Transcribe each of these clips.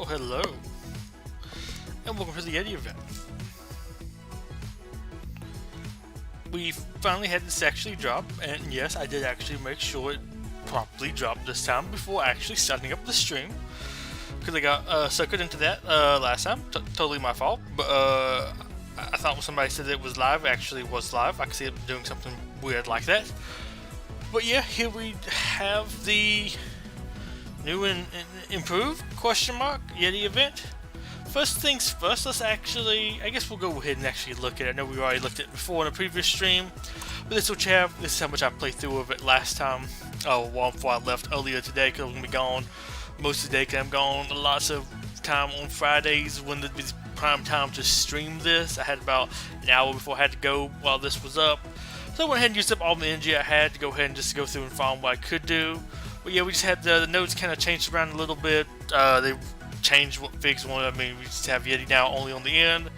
hello, and welcome to the Yeti Event. We finally had this actually drop, and yes, I did actually make sure it properly dropped this time before actually setting up the stream, because I got suckered into that last time. Totally my fault, but I thought when somebody said it was live, it actually was live. I could see it doing something weird like that. But yeah, here we have the new and improved Yeti Event. First things first, let's actually, I guess we'll go ahead and actually look at it. I know we already looked at it before in a previous stream, but this is how much I played through of it last time. Oh, well, before I left earlier today, because I'm going to be gone most of the day, because I'm gone lots of time on Fridays when it's prime time to stream this. I had about an hour before I had to go while this was up. So I went ahead and used up all the energy I had to go ahead and just go through and find what I could do. But yeah, we just had the nodes kind of changed around a little bit. They changed what figs wanted. I mean, we just have Yeti now only on the end.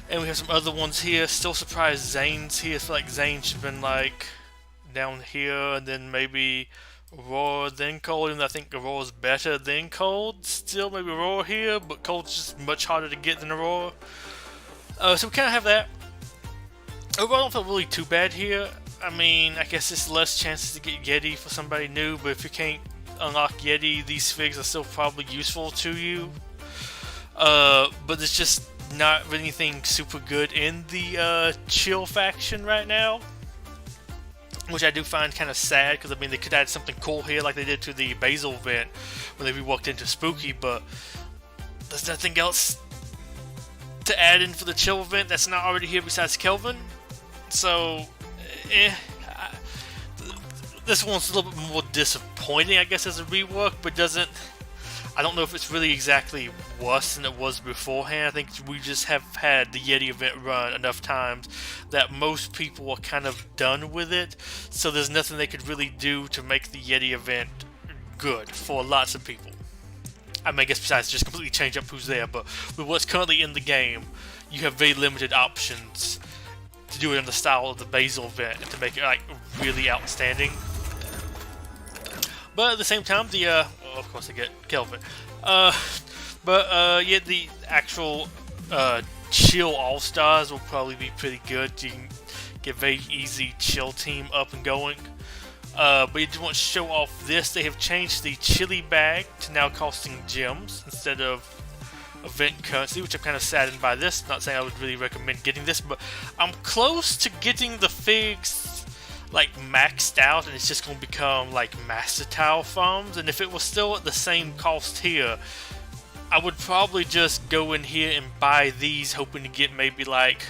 And we have some other ones here. Still surprised Zane's here. I feel like Zane should have been like down here, and then maybe Aurora then Cold. And I think Aurora's better than Cold. Still maybe Aurora here, but Cold's just much harder to get than Aurora. So we kind of have that. Overall, I don't feel really too bad here. I mean, I guess it's less chances to get Yeti for somebody new, but if you can't unlock Yeti, these figs are still probably useful to you. But it's just not really anything super good in the chill faction right now, which I do find kind of sad, because I mean they could add something cool here like they did to the Basil event when they reworked into Spooky, but there's nothing else to add in for the chill event that's not already here besides Kelvin. So this one's a little bit more disappointing, I guess, as a rework, but I don't know if it's really exactly worse than it was beforehand. I think we just have had the Yeti event run enough times that most people are kind of done with it, so there's nothing they could really do to make the Yeti event good for lots of people. I mean, I guess besides just completely change up who's there, but with what's currently in the game, you have very limited options to do it in the style of the Basil event and to make it like really outstanding. But at the same time, well, of course I get Kelvin. Yeah, the actual chill All-Stars will probably be pretty good. You can get a very easy chill team up and going. But you just want to show off this. They have changed the chili bag to now costing gems instead of event currency, which I'm kind of saddened by this. Not saying I would really recommend getting this, but I'm close to getting the figs like maxed out, and it's just going to become like master tile farms. And if it was still at the same cost here, I would probably just go in here and buy these, hoping to get maybe like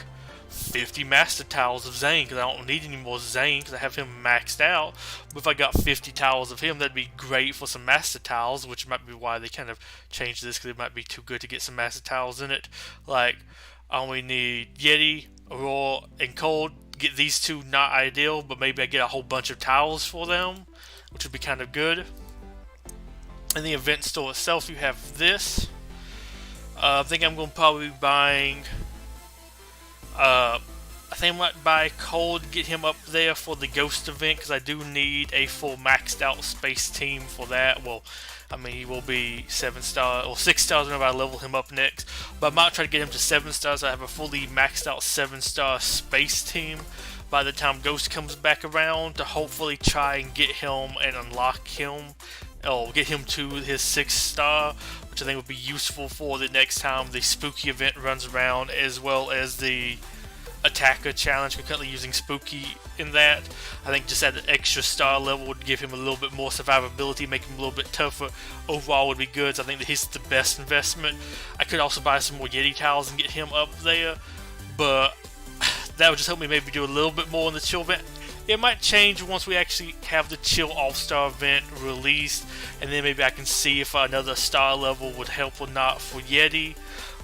50 master tiles of Zane, because I don't need any more Zane because I have him maxed out. But if I got 50 tiles of him, that'd be great for some master tiles, which might be why they kind of changed this, because it might be too good to get some master tiles in it. Like, I only need Yeti, Aurora, and Cold. Get these two, not ideal, but maybe I get a whole bunch of tiles for them, which would be kind of good. In the event store itself, you have this. I think I'm going to probably be buying I think I might buy Cold, get him up there for the Ghost event, because I do need a full maxed out space team for that. Well, I mean, he will be 7 stars, or 6 stars whenever I level him up next. But I might try to get him to 7 stars. I have a fully maxed out 7-star space team by the time Ghost comes back around, to hopefully try and get him and unlock him. Or get him to his 6th star, which I think would be useful for the next time the Spooky event runs around, as well as the Attacker challenge. I'm currently using Spooky in that. I think just at an extra star level would give him a little bit more survivability, make him a little bit tougher. Overall would be good, so I think that he's the best investment. I could also buy some more Yeti tiles and get him up there, but that would just help me maybe do a little bit more in the chill event. It might change once we actually have the Chill All-Star event released, and then maybe I can see if another star level would help or not for Yeti.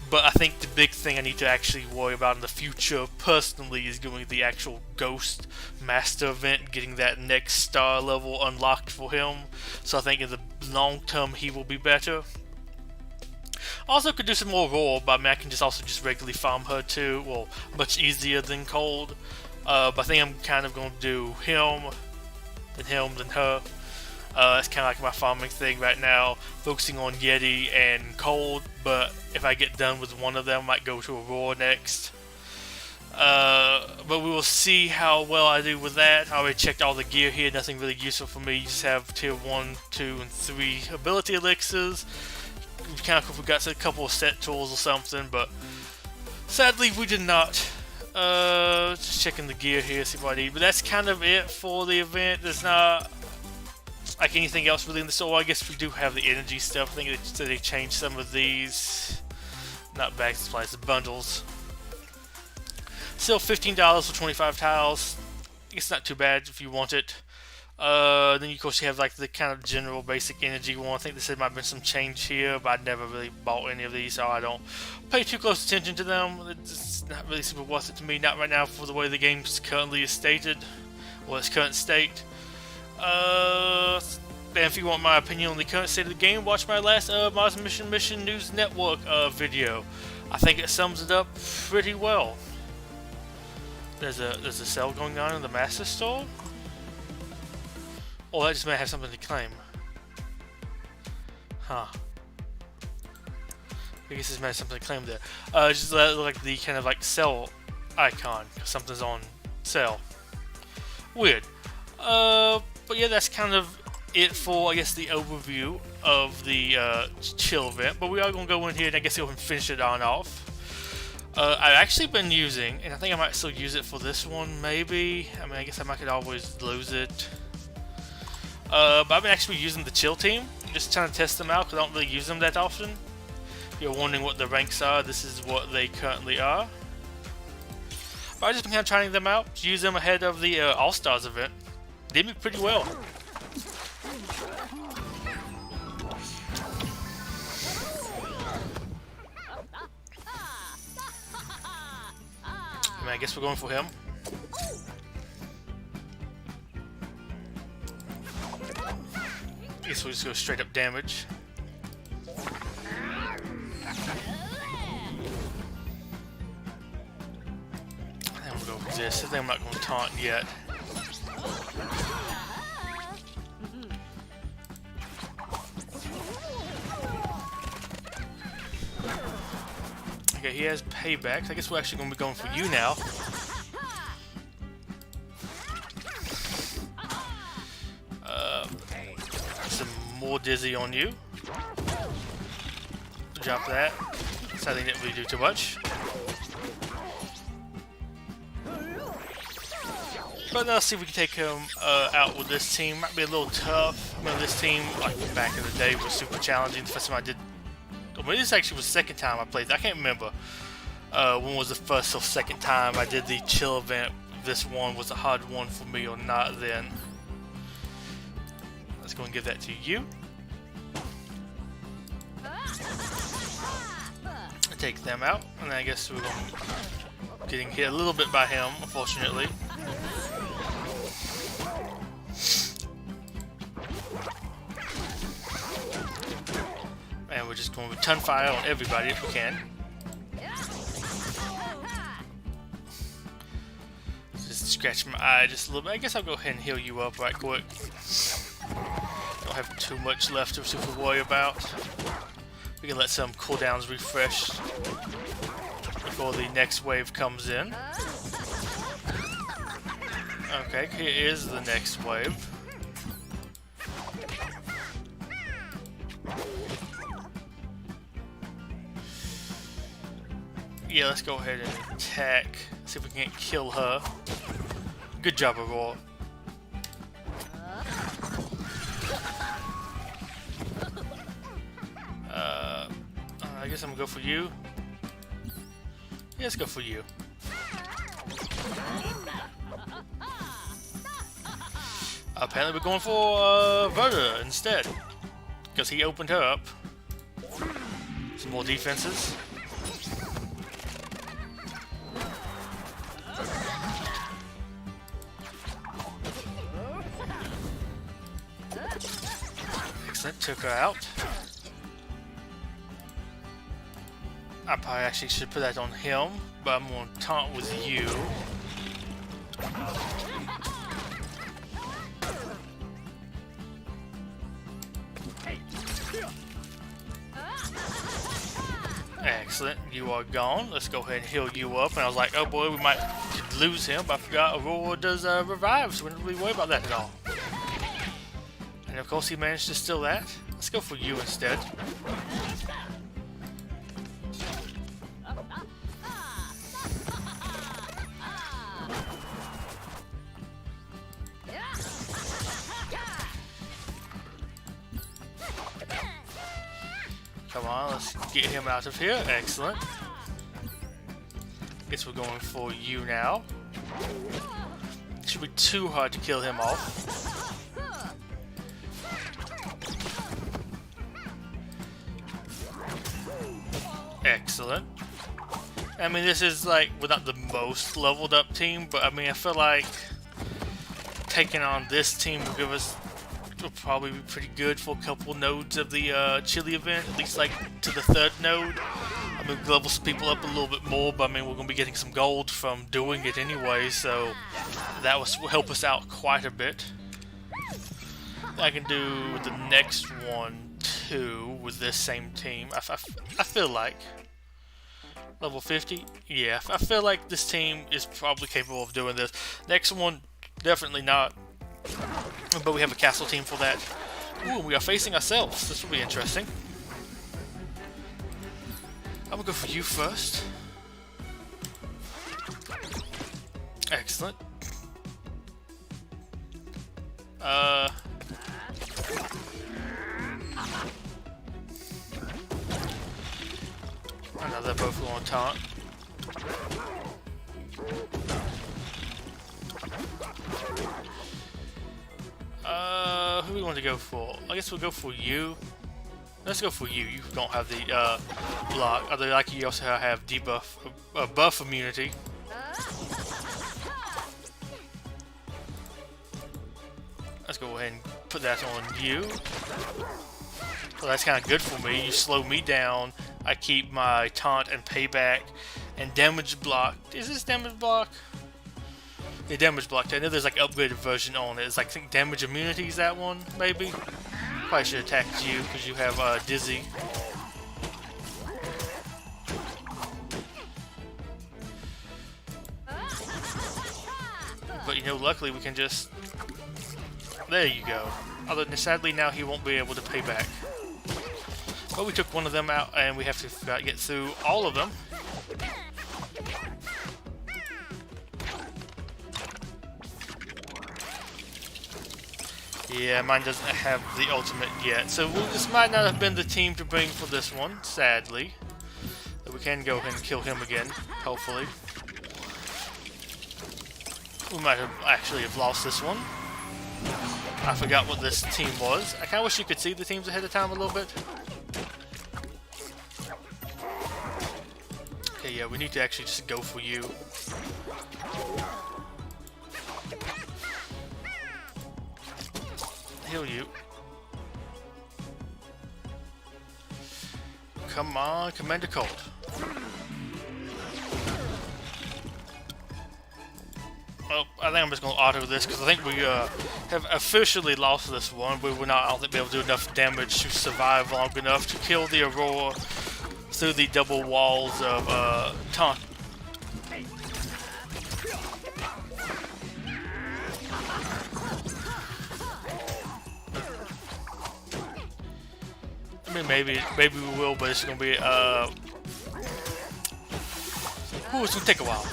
But I think the big thing I need to actually worry about in the future, personally, is doing the actual Ghost Master event, getting that next star level unlocked for him. So I think in the long term, he will be better. Also could do some more Roar, but I mean, I can just also just regularly farm her too. Well, much easier than Cold. But I think I'm kind of going to do him, then her. That's kind of like my farming thing right now, focusing on Yeti and Cold, but if I get done with one of them, I might go to Aurora next. But we will see how well I do with that. I already checked all the gear here, nothing really useful for me. You just have tier 1, 2, and 3 ability elixirs. Kind of cool if we got a couple of set tools or something, but sadly we did not. Just checking the gear here, see what I need. But that's kind of it for the event. There's not like anything else really in the store. I guess we do have the energy stuff. I think they changed some of these. Not bag supplies, the bundles. Still $15 for 25 tiles. It's not too bad if you want it. Then of course you have like the kind of general basic energy one. I think they said might have been some change here, but I never really bought any of these, so I don't pay too close attention to them. It's not really super worth it to me, not right now for the way the game currently is stated, or its current state. And if you want my opinion on the current state of the game, watch my last Mars Mission News Network video. I think it sums it up pretty well. There's a sale going on in the Master Store. Oh, that just may have something to claim. Huh. I guess this may have something to claim there. Just like the kind of like sell icon, because something's on sale. Weird. But yeah, that's kind of it for, I guess, the overview of the chill event. But we are going to go in here and I guess go and finish it on off. I've actually been using, and I think I might still use it for this one, maybe. I mean, I guess I could always lose it. But I've been actually using the chill team, just trying to test them out because I don't really use them that often. If you're wondering what the ranks are, this is what they currently are. But I've just been kind of trying them out, use them ahead of the All-Stars event. They did me pretty well. I mean, I guess we're going for him. I guess we'll just go straight up damage. I think we'll go with this. I think I'm not going to taunt yet. Okay, he has payback. I guess we're actually going to be going for you now. More dizzy on you. Drop that. Sadly, didn't really do too much. But let's see if we can take him out with this team. Might be a little tough. I mean, this team, like back in the day, was super challenging. The first time I did. I mean, this actually was the second time I played. I can't remember when was the first or second time I did the chill event. This one was a hard one for me or not then. Let's go and give that to you. Take them out, and then I guess we're getting hit a little bit by him, unfortunately. And we're just going to ton fire on everybody if we can. Just scratch my eye just a little bit. I guess I'll go ahead and heal you up right quick. Don't have too much left to super worry about. We can let some cooldowns refresh before the next wave comes in. Okay, here is the next wave. Yeah, let's go ahead and attack. See if we can't kill her. Good job, Aurora. I guess I'm gonna go for you. Yeah, let's go for you. Apparently we're going for Verda instead, because he opened her up. Some more defenses. Excellent, took her out. I probably actually should put that on him, but I'm going to taunt with you. Excellent, you are gone. Let's go ahead and heal you up. And I was like, oh boy, we might lose him, but I forgot Aurora does revive, so we don't really worry about that at all. And of course he managed to steal that. Let's go for you instead. Come on, let's get him out of here. Excellent. Guess we're going for you now. Should be too hard to kill him off. Excellent. I mean, this is like, we're not the most leveled up team, but I mean, I feel like taking on this team will give us, will probably be pretty good for a couple nodes of the Chili event, at least like to the 3rd node. I mean, levels people up a little bit more, but I mean, we're going to be getting some gold from doing it anyway, so that will help us out quite a bit. I can do the next one too with this same team. I feel like level 50. Yeah, I feel like this team is probably capable of doing this. Next one, definitely not. But we have a castle team for that. Ooh, we are facing ourselves. This will be interesting. I'm gonna go for you first. Excellent. Another both on taunt. Who do we want to go for? I guess we'll go for you. Let's go for you. You don't have the block. Other like you also have debuff, buff immunity. Let's go ahead and put that on you. Well, that's kind of good for me. You slow me down. I keep my taunt and payback and damage block. Is this damage block? Yeah, damage block. I know there's like upgraded version on it. It's like, I think damage immunity is that one, maybe. Probably should attack you because you have Dizzy. But you know, luckily we can just. There you go. Other than sadly now he won't be able to pay back. But we took one of them out and we have to get through all of them. Yeah, mine doesn't have the ultimate yet, so this might not have been the team to bring for this one, sadly. But we can go ahead and kill him again, hopefully. We might have actually lost this one. I forgot what this team was. I kind of wish you could see the teams ahead of time a little bit. Okay, yeah, we need to actually just go for you. Heal you. Come on, Commander Cold. Well, I think I'm just going to auto this because I think we have officially lost this one. We will not, I don't think, be able to do enough damage to survive long enough to kill the Aurora through the double walls of taunt. I mean, maybe we will, but it's gonna be ooh, it's gonna take a while.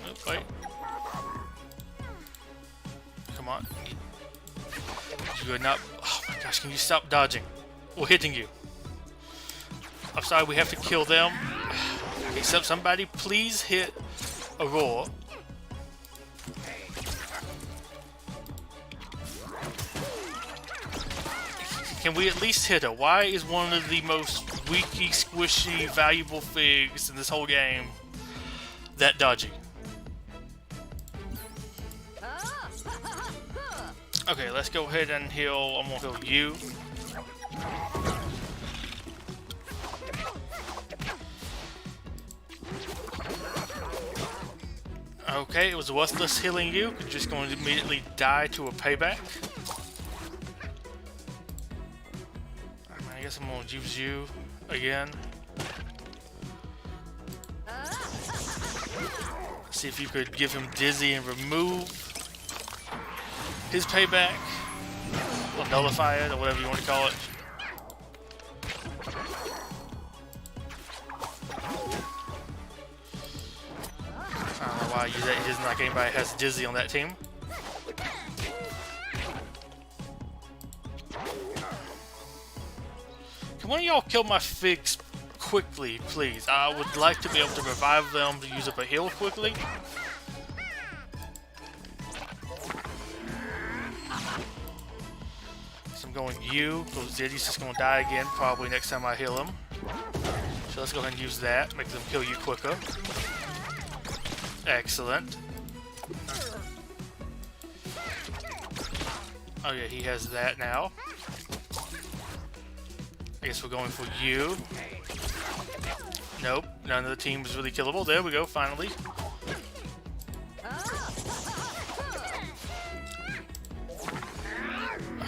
Oh, wait. Come on. You're not. Oh my gosh, can you stop dodging? We're hitting you. I'm sorry, we have to kill them. Except somebody please hit Aurora. Can we at least hit her? Why is one of the most weaky, squishy, valuable figs in this whole game that dodgy? Okay, let's go ahead and heal. I'm gonna heal you. Okay, it was worthless healing you. You're just going to immediately die to a payback. I guess I'm going to use you again. See if you could give him dizzy and remove his payback. Or nullify it, or whatever you want to call it. I don't know why I use that. He doesn't like anybody that has dizzy on that team. Can one of y'all kill my figs quickly, please? I would like to be able to revive them to use up a heal quickly. So I'm going you, because Yeti's just going to die again probably next time I heal him. So let's go ahead and use that, make them kill you quicker. Excellent. Oh yeah, he has that now. I guess we're going for you. Nope, none of the team is really killable. There we go, finally.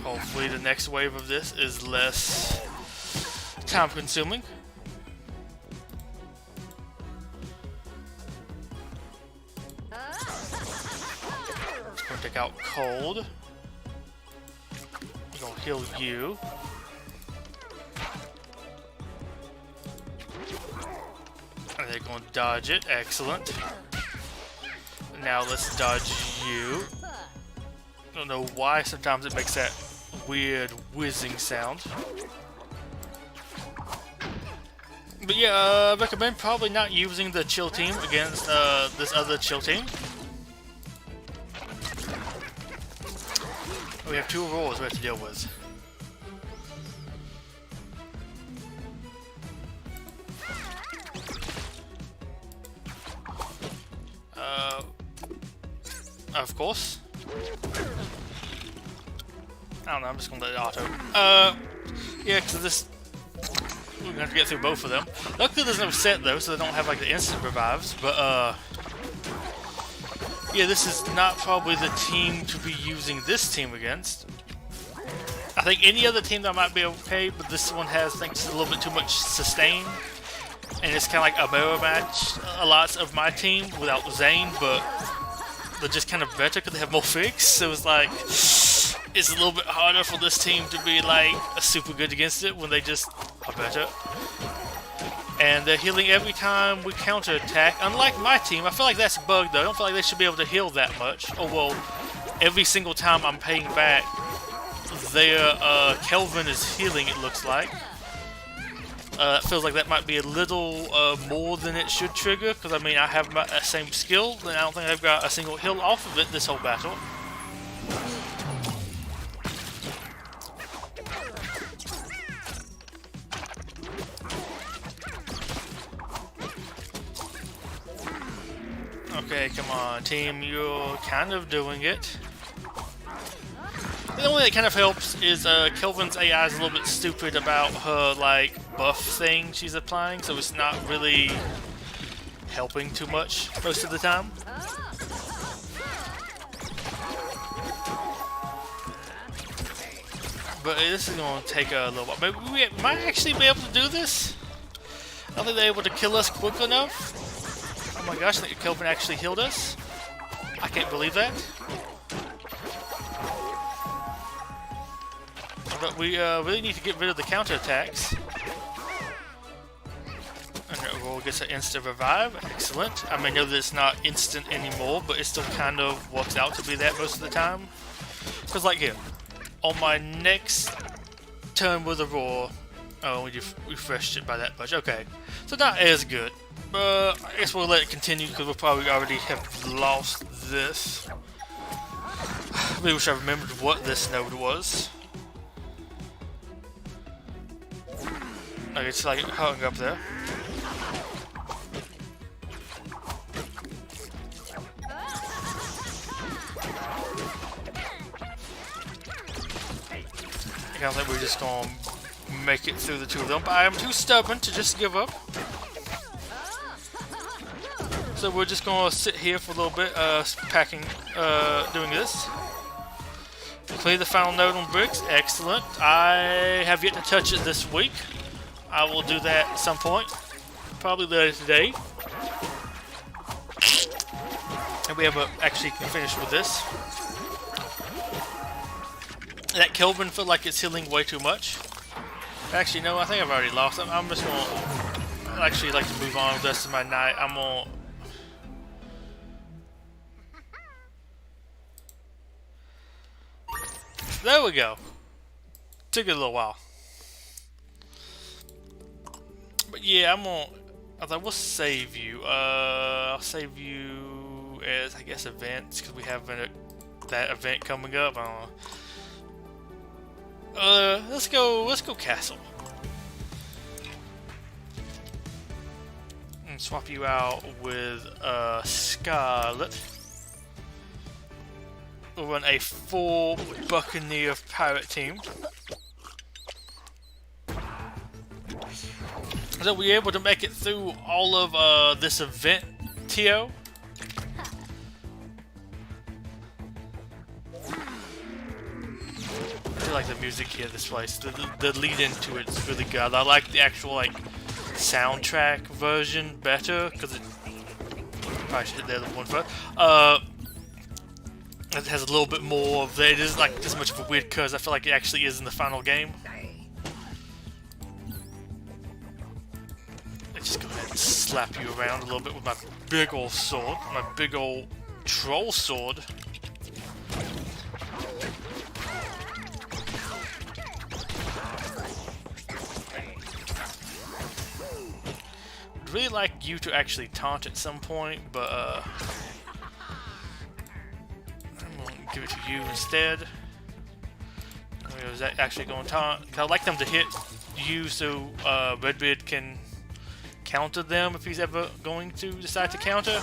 Hopefully the next wave of this is less time consuming. Just gonna take out Cold. I'm gonna heal you. And they're going to dodge it. Excellent. Now let's dodge you. I don't know why sometimes it makes that weird whizzing sound. But yeah, I recommend probably not using the chill team against this other chill team. We have two roles we have to deal with. Of course. I don't know, I'm just gonna let it auto. Yeah, because this... we're gonna have to get through both of them. Luckily there's no set though, so they don't have like the instant revives, but yeah, this is not probably the team to be using this team against. I think any other team that might be okay, but this one has, I think, just a little bit too much sustain. And it's kind of like a mirror match, a lot of my team without Zane, but they're just kind of better because they have more figs. So it's like, it's a little bit harder for this team to be like super good against it when they just are better. And they're healing every time we counterattack. Unlike my team, I feel like that's a bug though. I don't feel like they should be able to heal that much. Oh well, every single time I'm paying back, their Kelvin is healing, it looks like. It feels like that might be a little more than it should trigger, because I mean I have my same skill, and I don't think I've got a single heal off of it this whole battle. Okay, come on team, you're kind of doing it. The only thing that kind of helps is Kelvin's AI is a little bit stupid about her like buff thing she's applying, so it's not really helping too much most of the time. But this is going to take a little while. Maybe we might actually be able to do this. I don't think they're able to kill us quick enough. Oh my gosh, I think Kelvin actually healed us. I can't believe that. But we really need to get rid of the counterattacks. And Roll gets an instant revive. Excellent. I mean, I know that it's not instant anymore, but it still kind of works out to be that most of the time. Because, like here, on my next turn with a Roar, oh, we just refreshed it by that much. Okay, so not as good. But I guess we'll let it continue because we'll probably already have lost this. I really wish I remembered what this node was. Okay, it's like hung up there. I think we're just gonna make it through the two of them, but I am too stubborn to just give up. So So we're just gonna sit here for a little bit, packing, doing this. Clear the final note on bricks. Excellent. I have yet to touch it this week. I will do that at some point, probably later today. And we have actually can finish with this. That Kelvin feel like it's healing way too much. Actually, no, I think I've already lost him. I'm just gonna actually like to move on with the rest of my night. I'm gonna. There we go. Took it a little while. But yeah, I thought we'll save you. I'll save you as, I guess, events, because we have that event coming up. I don't know. Let's go castle. And swap you out with Scarlet. We'll run a full Buccaneer pirate team. So we're able to make it through all of this event, Tio. I like the music here, this place. The lead into it's really good. I like the actual like soundtrack version better because it probably should hit the other one first. It has a little bit more of it. It is like as much of a weird curse. I feel like it actually is in the final game. Let's just go ahead and slap you around a little bit with my big old sword, my big old troll sword. I'd really like you to actually taunt at some point, but give it to you instead. Is that actually going to taunt? I'd like them to hit you so Redbeard can counter them if he's ever going to decide to counter.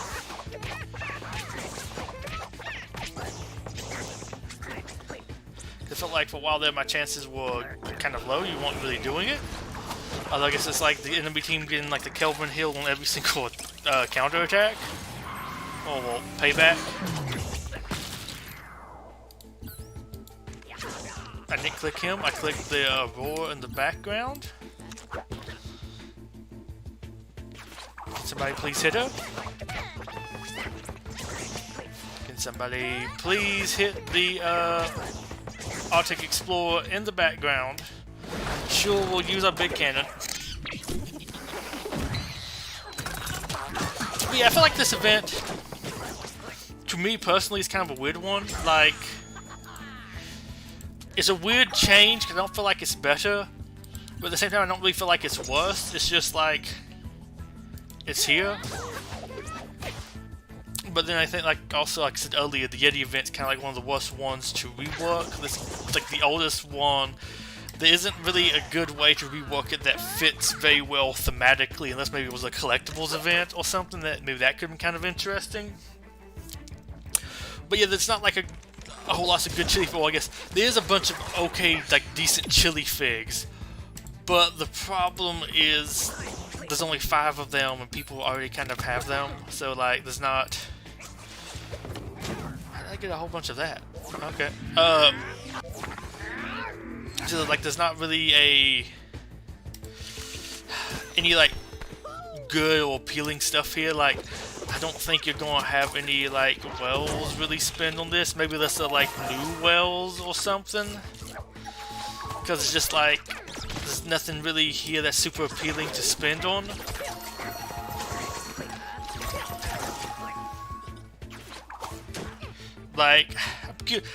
I felt like for a while there my chances were kind of low. You weren't really doing it. I guess it's like the enemy team getting like the Kelvin heal on every single counter attack. Or well, payback. I didn't click him, I clicked the roar in the background. Can somebody please hit her? Can somebody please hit the Arctic Explorer in the background? Sure, we'll use our big cannon. But yeah, I feel like this event, to me personally, is kind of a weird one. Like, it's a weird change because I don't feel like it's better, but at the same time I don't really feel like it's worse. It's just like it's here. But then I think, like also like I said earlier, the Yeti event's kind of like one of the worst ones to rework. It's like the oldest one. There isn't really a good way to rework it that fits very well thematically, unless maybe it was a collectibles event or something that maybe that could be kind of interesting. But yeah, there's not like a whole lot of good chili. Well, I guess there's a bunch of okay, like decent chili figs, but the problem is there's only 5 of them and people already kind of have them. So like, there's not. How did I get a whole bunch of that? Okay. So like, there's not really any like good or appealing stuff here. Like, I don't think you're gonna have any like wells really spend on this. Maybe let's like new wells or something. Because it's just like there's nothing really here that's super appealing to spend on. Like,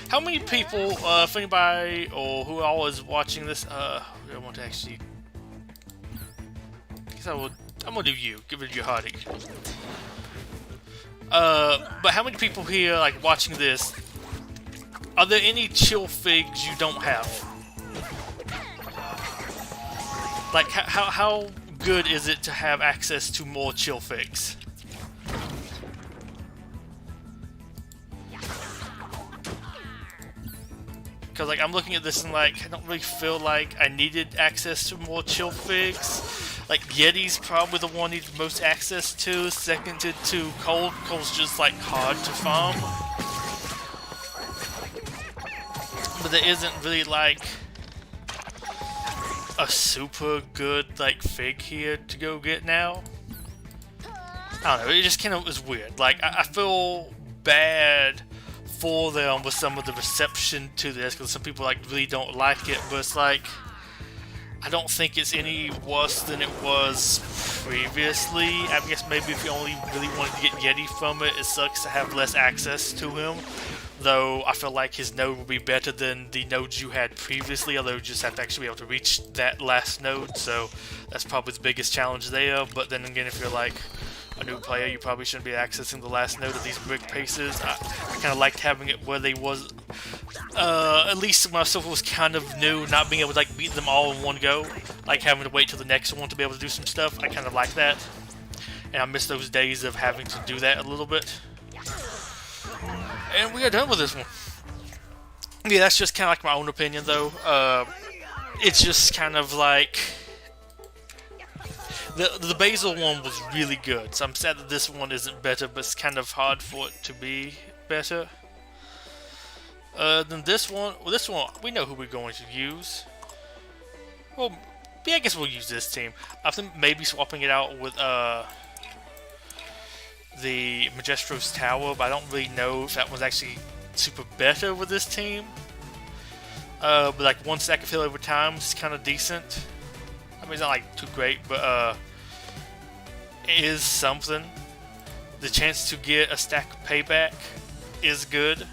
how many people, if anybody or who all is watching this, I want to actually. I guess I'm gonna do you. Give it your hearty. But how many people here, like, watching this, are there any chill figs you don't have? Like, how good is it to have access to more chill figs? Because, like, I'm looking at this and, like, I don't really feel like I needed access to more chill figs. like Yeti's probably the one needs most access to. Second to Cole. Cole's just like hard to farm, but there isn't really like a super good like fig here to go get now. I don't know, it just kind of was weird. Like, I feel bad for them with some of the reception to this, because some people like really don't like it, but it's like, I don't think it's any worse than it was previously. I guess maybe if you only really wanted to get Yeti from it, it sucks to have less access to him. Though I feel like his node will be better than the nodes you had previously, although you just have to actually be able to reach that last node, so that's probably the biggest challenge there. But then again, if you're like a new player, you probably shouldn't be accessing the last node of these brick paces. I kind of liked having it where they was, at least when I still was kind of new, not being able to like beat them all in one go, like having to wait till the next one to be able to do some stuff. I kind of like that, and I miss those days of having to do that a little bit. And we are done with this one. Yeah, that's just kind of like my own opinion, though. It's just kind of like the basil one was really good, so I'm sad that this one isn't better, but it's kind of hard for it to be better. Then this one, well, this one we know who we're going to use. Well, yeah, I guess we'll use this team. I think maybe swapping it out with the Majestro's Tower, but I don't really know if that was actually super better with this team. But like 1 stack of heal over time is kind of decent. I mean, it's not like too great, but it is something. The chance to get a stack of payback is good.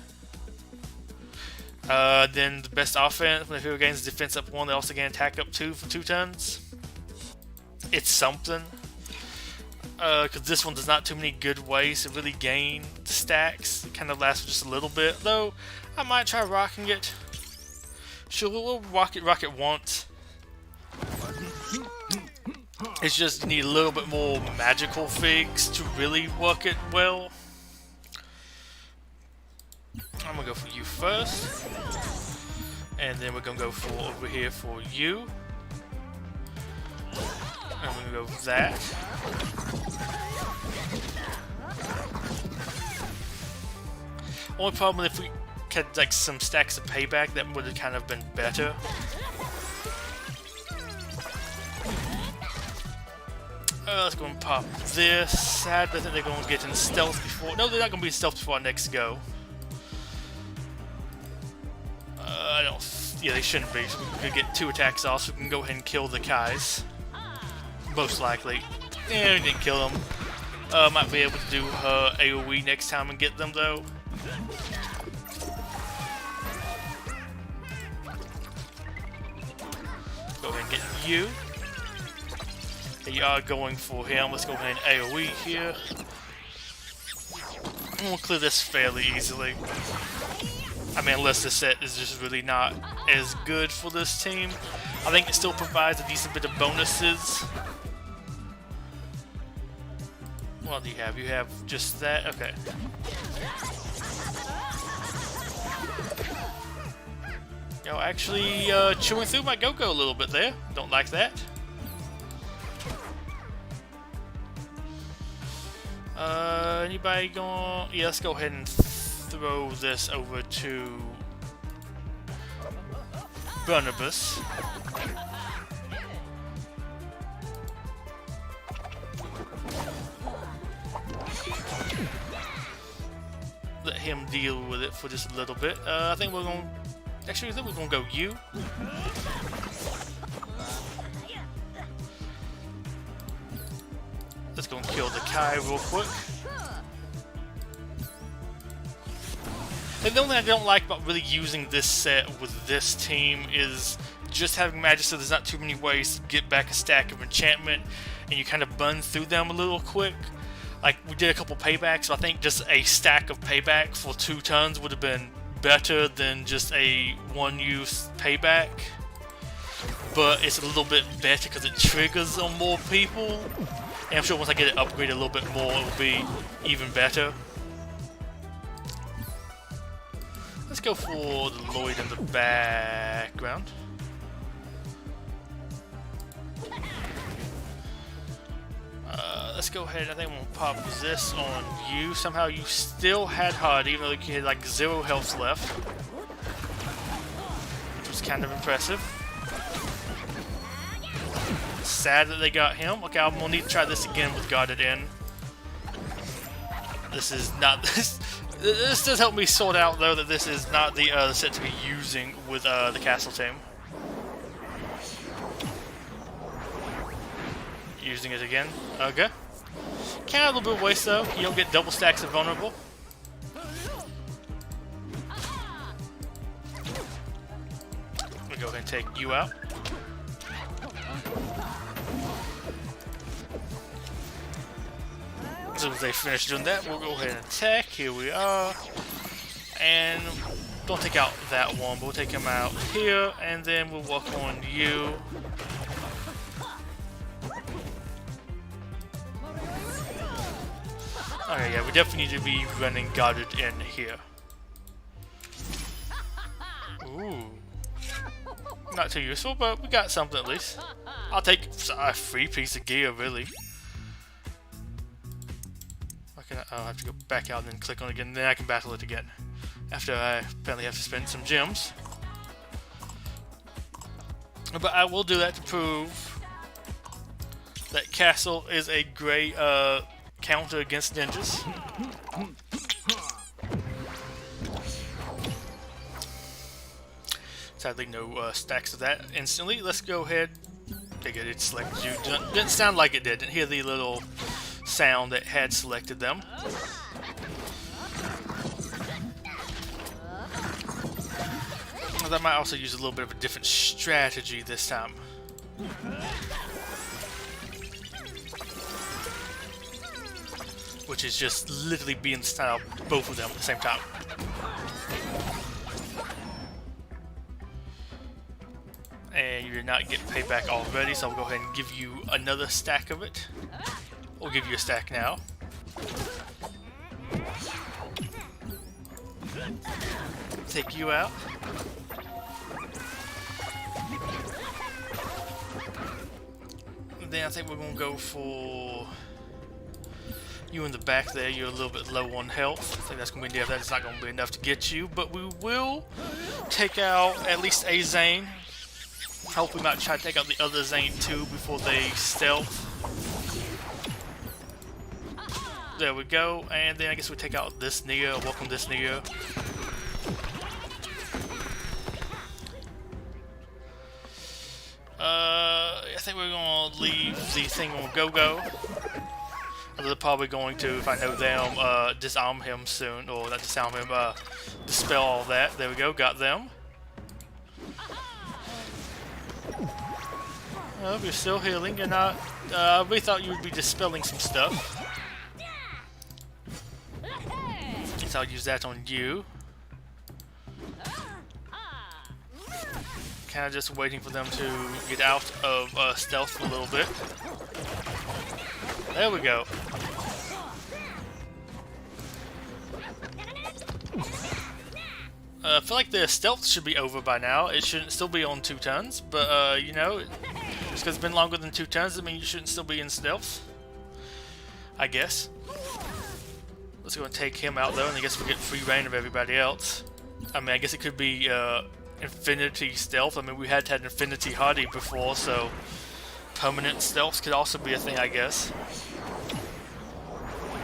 Then the best offense, when the hero gains defense up 1, they also gain attack up 2 for 2 turns. It's something. Because this one, there's not too many good ways to really gain the stacks. It kind of lasts for just a little bit, though. I might try rocking it. Sure, we'll rock it once. It's just you need a little bit more magical figs to really work it well. I'm gonna go for you first, and then we're gonna go for over here for you. I'm gonna go with that. Only problem if we had like some stacks of payback, that would have kind of been better. Let's go and pop this. Sadly, I think they're going to get in stealth before. No, they're not going to be in stealth before our next go. I don't. Yeah, they shouldn't be. So we can get 2 attacks off, so we can go ahead and kill the Kais. Most likely. Yeah, we didn't kill them. Might be able to do her AoE next time and get them though. Go ahead and get you. They are going for him. Let's go ahead and AoE here. And we'll clear this fairly easily. I mean, unless the set is just really not as good for this team. I think it still provides a decent bit of bonuses. What do you have? You have just that? Okay. Yo, actually chewing through my go-go a little bit there. Don't like that. Anybody going? Yeah, let's go ahead and throw this over to Barnabas. Let him deal with it for just a little bit. I think we're going. Actually, I think we're going to go you. Let's go and kill the Kai real quick. And the only thing I don't like about really using this set with this team is just having magic, so there's not too many ways to get back a stack of enchantment, and you kind of burn through them a little quick. Like, we did a couple paybacks, so I think just a stack of payback for 2 turns would have been better than just a 1-use payback. But it's a little bit better because it triggers on more people. And I'm sure once I get it upgraded a little bit more, it will be even better. Let's go for the Lloyd in the background. let's go ahead. I think I'm gonna pop this on you. Somehow you still had HUD, even though you had like 0 health left, which was kind of impressive. Sad that they got him. Okay, I'm gonna need to try this again with guarded in. This is not this. This does help me sort out though that this is not the set to be using with the castle team. Using it again. Okay. Kind of a little bit of waste though. You don't get double stacks of vulnerable. Let me go ahead and take you out. As soon as they finish doing that, we'll go ahead and attack. Here we are. And don't take out that one, but we'll take him out here, and then we'll work on you. Okay, yeah, we definitely need to be running guarded in here. Ooh. Not too useful, but we got something at least. I'll take a free piece of gear, really. I'll have to go back out and then click on it again, then I can battle it again. After I apparently have to spend some gems. But I will do that to prove that Castle is a great counter against ninjas. Sadly, no stacks of that instantly. Let's go ahead. Take it, it selected you. Didn't sound like it did. Didn't hear the little sound that had selected them. I might also use a little bit of a different strategy this time. Which is just literally be in style both of them at the same time. And you did not get payback already, so I'll go ahead and give you another stack of it. We'll give you a stack now. Take you out. Then I think we're going to go for you in the back there. You're a little bit low on health. I think that's going to be enough. That's not going to be enough to get you, but we will take out at least a Zane. Hope we might try to take out the other Zane too before they stealth. There we go, and then I guess we take out this Neo. Welcome this Neo. I think we're gonna leave the thing on go-go. They're probably going to, if I know them, disarm him soon, or not disarm him, dispel all that. There we go, got them. Oh, you're still healing. You're not. We thought you would be dispelling some stuff. So I'll use that on you. Kind of just waiting for them to get out of stealth for a little bit. There we go. I feel like the stealth should be over by now. It shouldn't still be on 2 turns, but you know, just because it's been longer than 2 turns doesn't mean you shouldn't still be in stealth. I guess. Let's go and take him out though, and I guess we get free reign of everybody else. I mean, I guess it could be infinity stealth. I mean, we had infinity hardy before, so permanent stealth could also be a thing, I guess.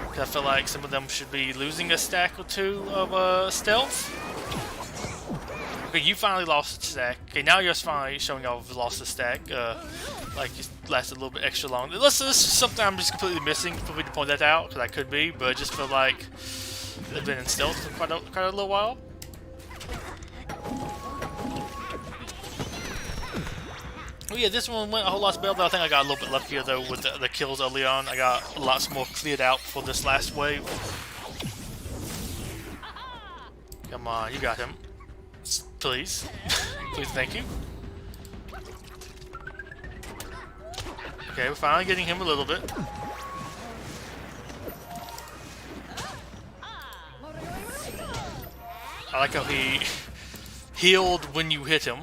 Cause I feel like some of them should be losing a stack or 2 of stealth. Okay, you finally lost a stack. Okay, now you're finally showing off you've lost a stack. Like you lasted a little bit extra long. This is something I'm just completely missing. Feel free to point that out, because I could be, but I just feel like they've been in stealth for quite a little while. Oh yeah, this one went a whole lot better, but I think I got a little bit luckier though with the kills early on. I got lots more cleared out for this last wave. Come on, you got him. Please. Please, thank you. Okay, we're finally getting him a little bit. I like how he healed when you hit him.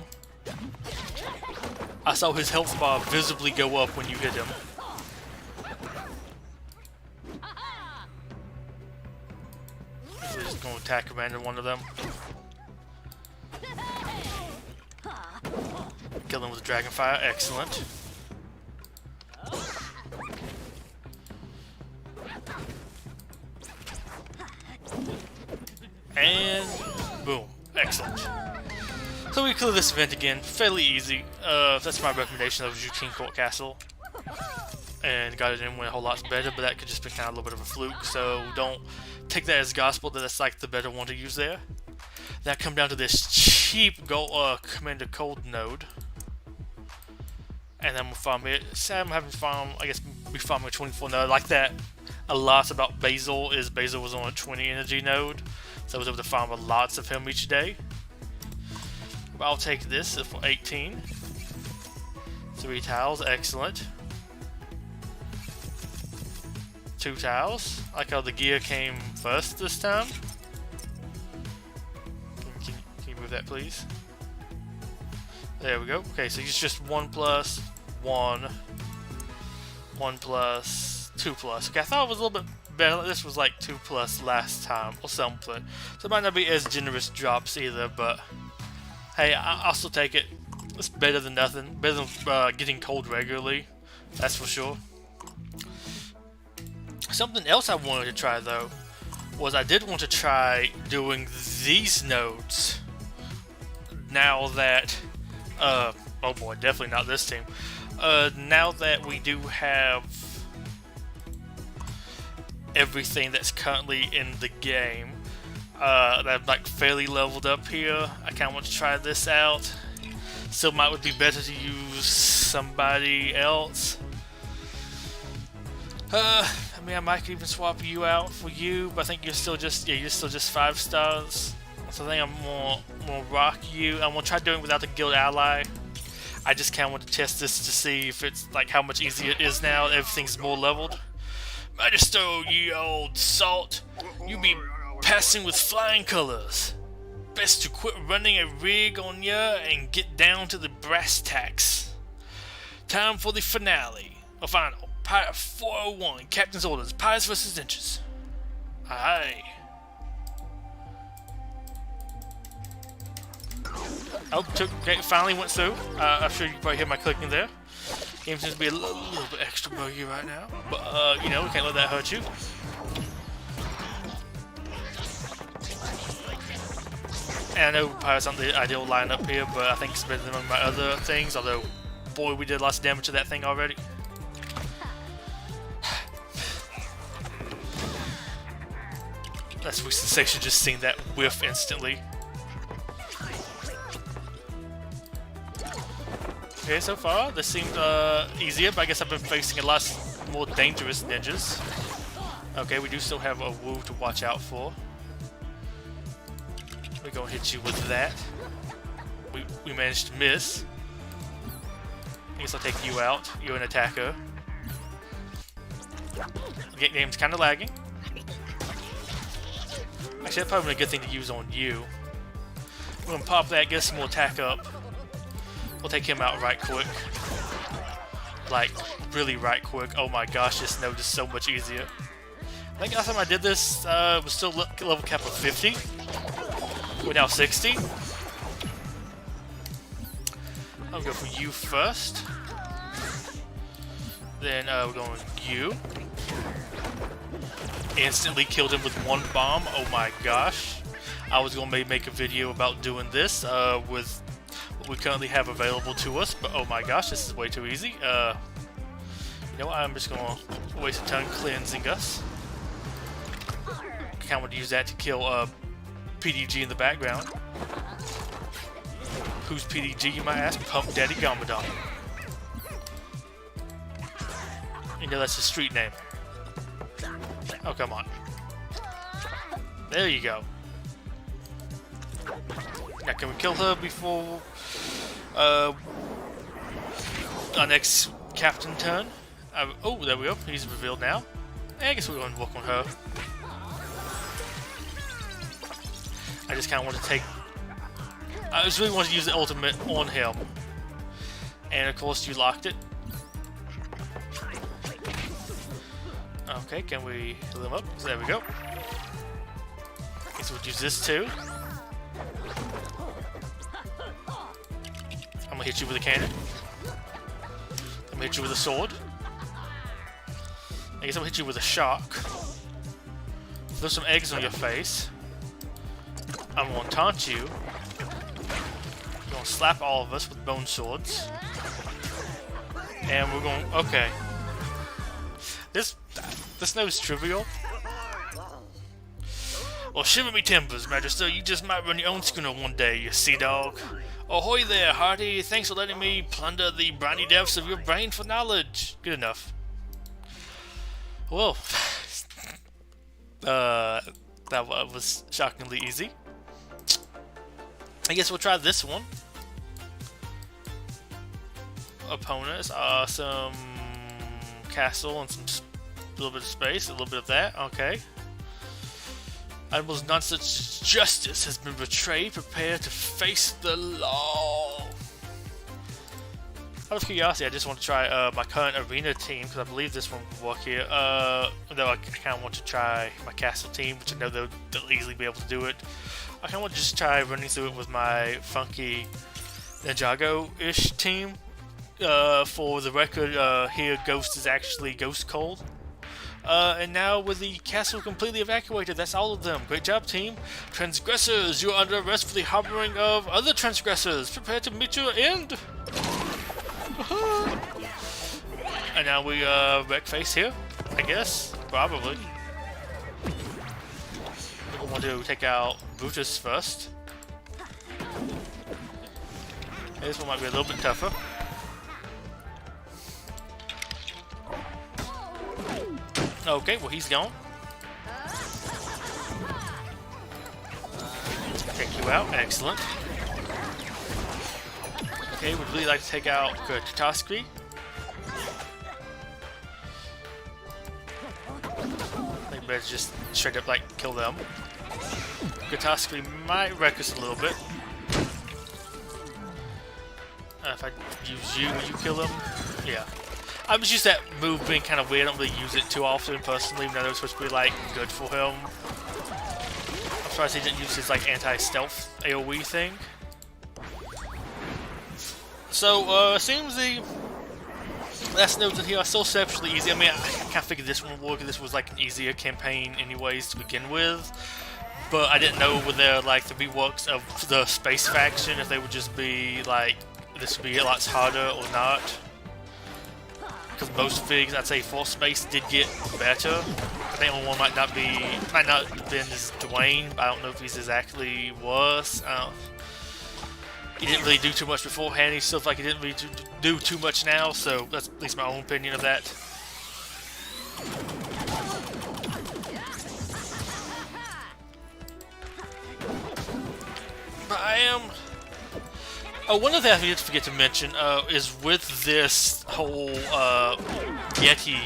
I saw his health bar visibly go up when you hit him. attack command in one of them. Kill them with dragon fire. Excellent. And boom. Excellent. So we clear this event again. Fairly easy. That's my recommendation of King Court Castle. And got it in when a whole lot's better, but that could just be kind of a little bit of a fluke. So don't take that as gospel that that's like the better one to use there. That come down to this cheap Commander Cold node. And then we'll farm it. Sam having farm, I guess we farm a 24 node. I like that a lot about Basil is Basil was on a 20 energy node. So I was able to farm lots of him each day. But I'll take this for 18. 3 tiles, excellent. 2 tiles. I like how the gear came first this time. Can you move that, please? There we go. Okay, so it's just 1 plus 1, 1 plus 2 plus. Okay, I thought it was a little bit better. This was like 2 plus last time or something. So it might not be as generous drops either, but hey, I'll still take it. It's better than nothing. Better than getting cold regularly. That's for sure. Something else I wanted to try though was I did want to try doing these nodes. Now that oh boy, definitely not this team. Now that we do have everything that's currently in the game, that I'm like fairly leveled up here, I kind of want to try this out. Still might would be better to use somebody else. I mean, I might even swap you out for you, but I think you're still just you're still just 5 stars. So I think I'm more rock you. I'm gonna try doing it without the guild ally. I just kind of want to test this to see if it's like how much easier it is now. Everything's more leveled. Magister, ye old salt, you be passing with flying colors. Best to quit running a rig on ya and get down to the brass tacks. Time for the finale. Or final. Pirate 401. Captain's orders. Pirates versus Ninjas. Aye. Oh, okay, finally went through. I'm sure you can probably hear my clicking there. Game seems to be a little bit extra buggy right now, but you know, we can't let that hurt you. And I know Pirates aren't the ideal lineup here, but I think it's better than my other things, although, boy, we did lots of damage to that thing already. That's a sensation just seeing that whiff instantly. Okay, so far, this seemed easier, but I guess I've been facing a lot more dangerous ninjas. Okay, we do still have a woo to watch out for. We're gonna hit you with that. We managed to miss. I guess I'll take you out. You're an attacker. The game's kind of lagging. Actually, that's probably a good thing to use on you. We're gonna pop that, get some more attack up. We'll take him out right quick. Like, really right quick. Oh my gosh, this node is so much easier. I think last time I did this, it was still level cap of 50. We're now 60. I'll go for you first. Then we're going with you. Instantly killed him with 1 bomb. Oh my gosh. I was going to make a video about doing this with what we currently have available to us, but oh my gosh, this is way too easy. You know what, I'm just going to waste a ton cleansing us. Kind of want to use that to kill PDG in the background. Who's PDG, you might ask? Pump Daddy Gamadon. You know that's his street name. Oh, come on. There you go. Now, can we kill her before our next captain turn? Oh, there we go. He's revealed now. I guess we're going to work on her. I just kind of want to take... I just really want to use the ultimate on him. And of course, you locked it. Okay, can we heal him up? So there we go. guess we'll use this too. I'm gonna hit you with a cannon. I'm gonna hit you with a sword. I guess I'm gonna hit you with a shark. Throw some eggs on your face. I'm gonna taunt you. I'm gonna slap all of us with bone swords. And we're going. Okay. This is trivial. Well, shiver me timbers, Magister. You just might run your own schooner one day, you sea dog. Ahoy there, hearty. Thanks for letting me plunder the briny depths of your brain for knowledge. Good enough. Well, that was shockingly easy. I guess we'll try this one. Opponents, some castle and some little bit of space, a little bit of that. Okay. Animals, none such justice has been betrayed. Prepare to face the law. Out of curiosity, I just want to try my current arena team because I believe this one will work here. Though I kind of want to try my castle team, which I know they'll easily be able to do it. I kind of want to just try running through it with my funky Ninjago-ish team. For the record, here Ghost is actually Ghost Cold. And now with the castle completely evacuated, that's all of them. Great job, team. Transgressors, you are under arrest for the harboring of other transgressors. Prepare to meet your end. And now we wreck face here, I guess. Probably. We want to take out Brutus first. This one might be a little bit tougher. Okay, well he's gone. Take you out, excellent. Okay, would really like to take out Catastrophe. I think better just straight up like kill them. Catastrophe might wreck us a little bit. If I use you, will you kill him? Yeah. I just use that move being kind of weird. I don't really use it too often personally, even though it's supposed to be like good for him. I'm surprised he didn't use his like anti-stealth AoE thing. So, seems the last notes in here are still exceptionally easy. I mean, I kind of figured this one would work. This was like an easier campaign anyways to begin with. But I didn't know whether they're like the reworks of the space faction, if they would just be like, this would be a lot harder or not. Because most figs, I'd say for space did get better. I think only one might not have been as Dwayne, but I don't know if he's exactly worse. He didn't really do too much beforehand. He still like he didn't really do too much now, so that's at least my own opinion of that. But I am. Oh, one of the things I did forget to mention is with this whole Yeti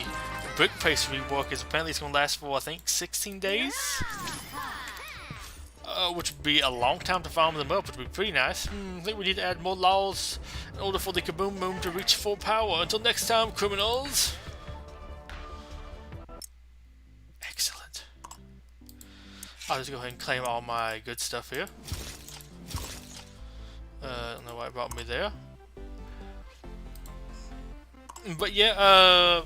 brick paste rework is apparently it's going to last for I think 16 days. Which would be a long time to farm them up, which would be pretty nice. I think we need to add more laws in order for the Kaboom Boom to reach full power. Until next time, criminals! Excellent. I'll just go ahead and claim all my good stuff here. I don't know why it brought me there. But yeah,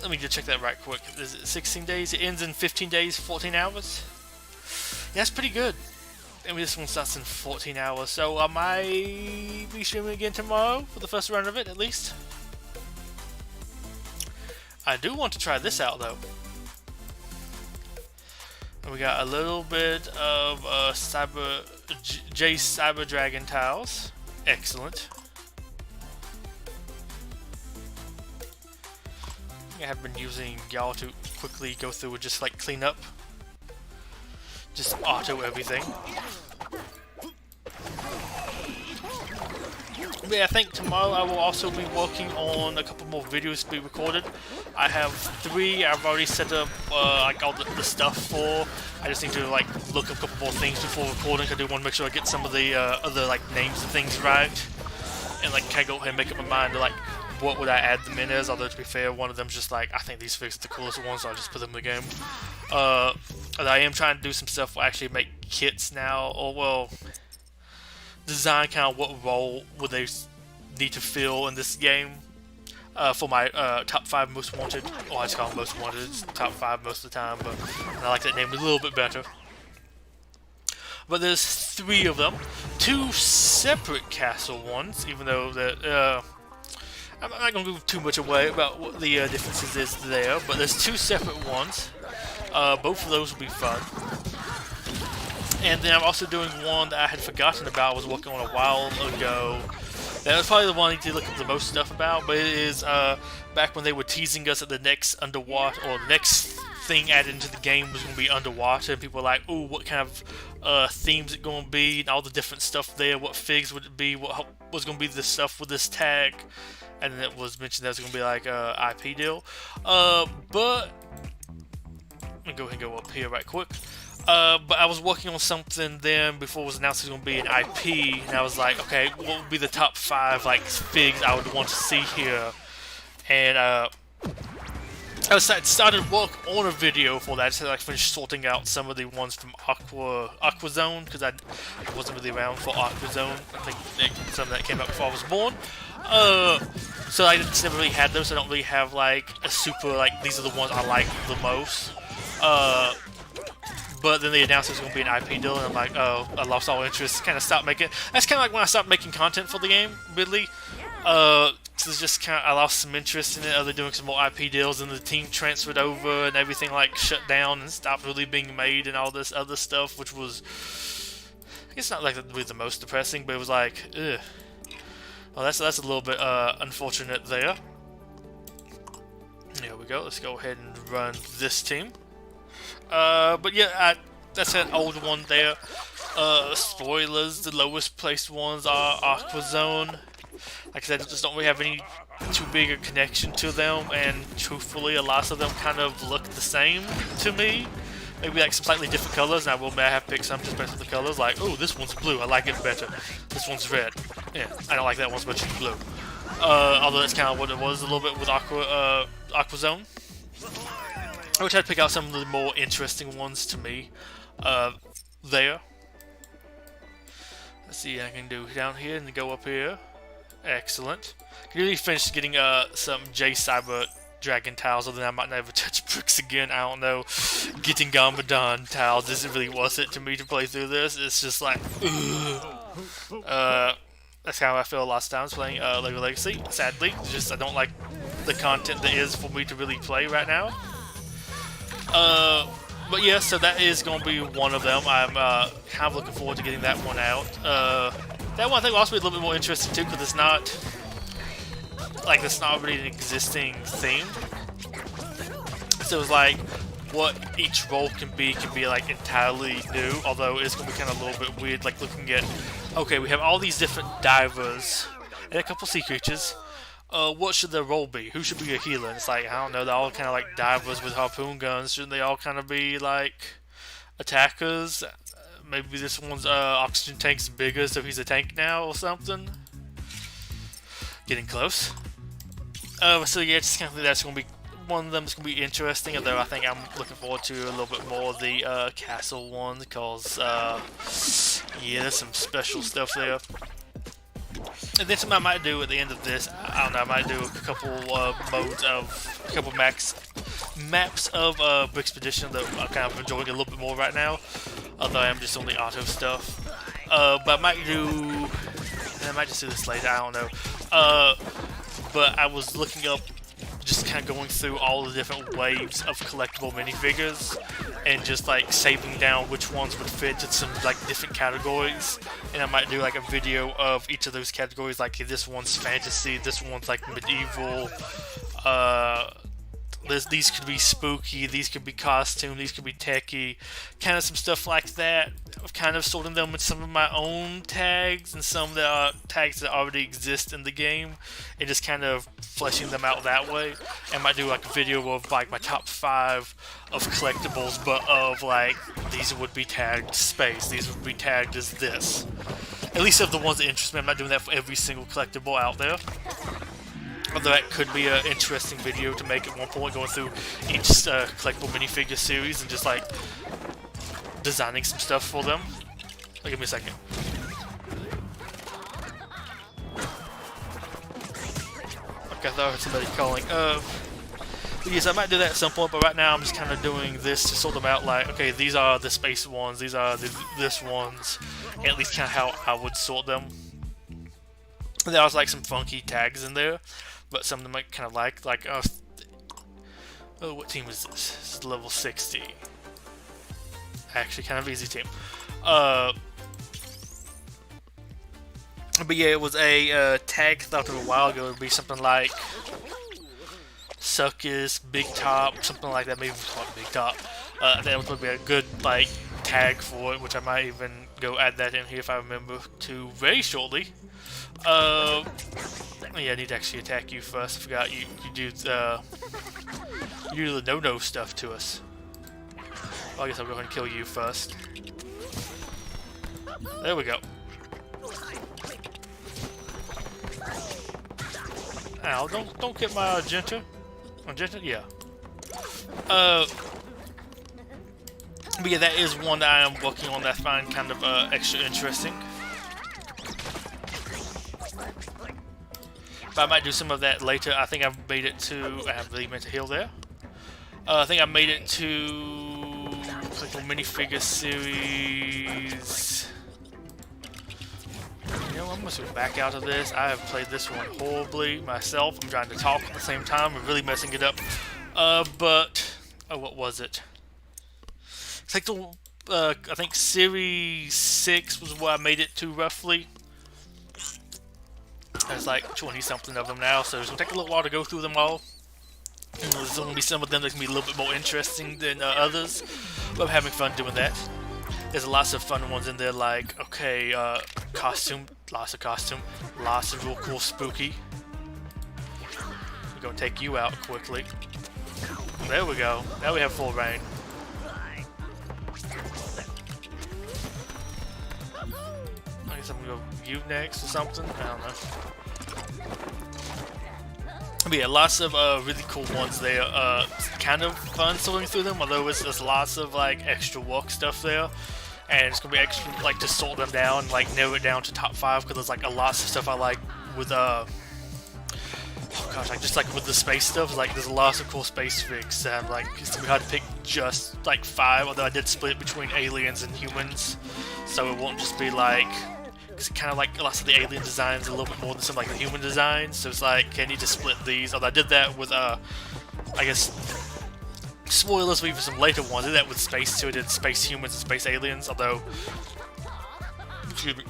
let me just check that right quick. Is it 16 days? It ends in 15 days, 14 hours? Yeah, that's pretty good. I mean, this one starts in 14 hours, so I might be streaming again tomorrow for the first run of it, at least. I do want to try this out, though. And we got a little bit of Jace Cyber Dragon tiles. Excellent. I have been using y'all to quickly go through and just like clean up. Just auto everything. But yeah, I think tomorrow I will also be working on a couple more videos to be recorded. I have 3 I've already set up like all the stuff for. I just need to like look up a couple more things before recording. I do want to make sure I get some of the other like names and things right. And like kind of go ahead and make up my mind to like what would I add them in as. Although to be fair, one of them's just like, I think these figs are the coolest ones, so I'll just put them in the game. I am trying to do some stuff where I actually make kits now, or well, design kind of what role would they need to fill in this game. For my top 5 most wanted, or I just call them most wanted, it's top 5 most of the time, but I like that name a little bit better. But there's 3 of them, 2 separate castle ones, even though that I'm not going to give too much away about what the differences is there, but there's 2 separate ones. Both of those will be fun. And then I'm also doing one that I had forgotten about, I was working on a while ago. That was probably the one I need to look up the most stuff about, but it is back when they were teasing us that the next underwater, or the next thing added into the game was going to be underwater, and people were like, ooh, what kind of themes it going to be, and all the different stuff there, what figs would it be, what was going to be the stuff with this tag, and then it was mentioned that it was going to be like a IP deal, but, let me go ahead and go up here right quick. But I was working on something then before it was announced it was going to be an IP, and I was like, okay, what would be the top 5 like figs I would want to see here? And I started work on a video for that, so I finished sorting out some of the ones from Aqua Zone, because I wasn't really around for Aqua Zone. I think some of that came out before I was born. So I just never really had those. So I don't really have like a super like these are the ones I like the most. But then they announced it was going to be an IP deal, and I'm like, oh, I lost all interest, kind of stopped making. That's kind of like when I stopped making content for the game, really. So it's just kind of, I lost some interest in it. They're doing some more IP deals, and the team transferred over, and everything like shut down and stopped really being made, and all this other stuff, which was, I guess not like really the most depressing, but it was like, ugh. Well, that's a little bit unfortunate there. There we go. Let's go ahead and run this team. But yeah, that's an old one there. Spoilers, the lowest placed ones are Aqua Zone. Like I said, I just don't really have any too big a connection to them, and truthfully, a lot of them kind of look the same to me. Maybe like some slightly different colors, and I have picked some just based on the colors. Like, oh, this one's blue, I like it better. This one's red. Yeah, I don't like that one so much as blue. Although that's kind of what it was a little bit with Aqua Zone. I would try to pick out some of the more interesting ones to me there. Let's see what I can do down here and go up here. Excellent. Can really finish getting some J Cyber Dragon tiles, other than I might never touch bricks again. I don't know. Getting Gamadan tiles isn't really worth it to me to play through this. It's just like, that's how I feel a lot of times playing LEGO Legacy. Sadly, just I don't like the content that is for me to really play right now. But yeah, so that is going to be one of them. I'm kind of looking forward to getting that one out. That one I think will also be a little bit more interesting too, because it's not really an existing theme. So it's like what each role can be like entirely new. Although it's going to be kind of a little bit weird, like looking at, okay, we have all these different divers and a couple sea creatures. What should their role be? Who should be a healer? And it's like, I don't know, they're all kind of like divers with harpoon guns. Shouldn't they all kind of be like attackers? Maybe this one's oxygen tank's bigger, so he's a tank now or something. Getting close. So yeah, just kind of think that's going to be one of them. That's going to be interesting. Although I think I'm looking forward to a little bit more of the castle one, because yeah, there's some special stuff there. And then something I might do at the end of this, I don't know, I might do a couple maps of Brixpedition that I'm kind of enjoying a little bit more right now, although I am just on the auto stuff. But I might just do this later, I don't know. But I was looking up, just kind of going through all the different waves of collectible minifigures, and just like saving down which ones would fit in some like different categories. And I might do like a video of each of those categories, like this one's fantasy, this one's like medieval, these could be spooky, these could be costume, these could be techie, kind of some stuff like that. I've kind of sorting them with some of my own tags and some that are tags that already exist in the game, and just kind of fleshing them out that way. And I might do like a video of like my top 5 of collectibles, but of like, these would be tagged space, these would be tagged as this. At least of the ones that interest me. I'm not doing that for every single collectible out there. Although that could be an interesting video to make at one point, going through each collectible minifigure series and just like designing some stuff for them. Oh, give me a second. Okay, I thought I heard somebody calling. Yes, I might do that at some point, but right now I'm just kind of doing this to sort them out. Like, okay, these are the space ones, these are the this ones, and at least kind of how I would sort them. And there was like some funky tags in there, but some of them I kind of like oh, what team is this? This is level 60. Actually, kind of easy team. But yeah, it was a tag thought of a while ago. It would be something like Suckus, Big Top, something like that. Maybe we call it Big Top. That would be a good like tag for it, which I might even go add that in here if I remember to very shortly. Yeah, I need to actually attack you first. I forgot you do the no-no stuff to us. Well, I guess I'll go ahead and kill you first. There we go. Ow, don't get my Magenta. Magenta? Yeah. But yeah, that is one that I am working on that I find kind of extra interesting. But I might do some of that later. I think I've made it to... I haven't really meant to heal there. I think I made it to... like a minifigure series... You know, I'm going to back out of this. I have played this one horribly myself. I'm trying to talk at the same time. I'm really messing it up. But... oh, what was it? It's like the... I think Series 6 was what I made it to, roughly. There's like 20-something of them now, so it's going to take a little while to go through them all. And there's going to be some of them that can be a little bit more interesting than others. But I'm having fun doing that. There's lots of fun ones in there, like, okay, costume, lots of costume, lots of real cool spooky. We're going to take you out quickly. There we go. Now we have full reign. I guess I'm going to go you next or something. I don't know. But yeah, lots of really cool ones there. Kind of fun sorting through them, although there's lots of like extra work stuff there. And it's gonna be extra like to sort them down, like narrow it down to top 5, because there's like a lot of stuff I like with oh gosh, like just like with the space stuff, like there's lots of cool space figs, and like it's gonna be hard to pick just like 5, although I did split it between aliens and humans, so it won't just be like, because kind of like lots of the alien designs a little bit more than some like the human designs, so it's like, okay, I need to split these. Although I did that with I guess spoilers for even some later ones. I did that with space too. I did space humans and space aliens, although excuse me,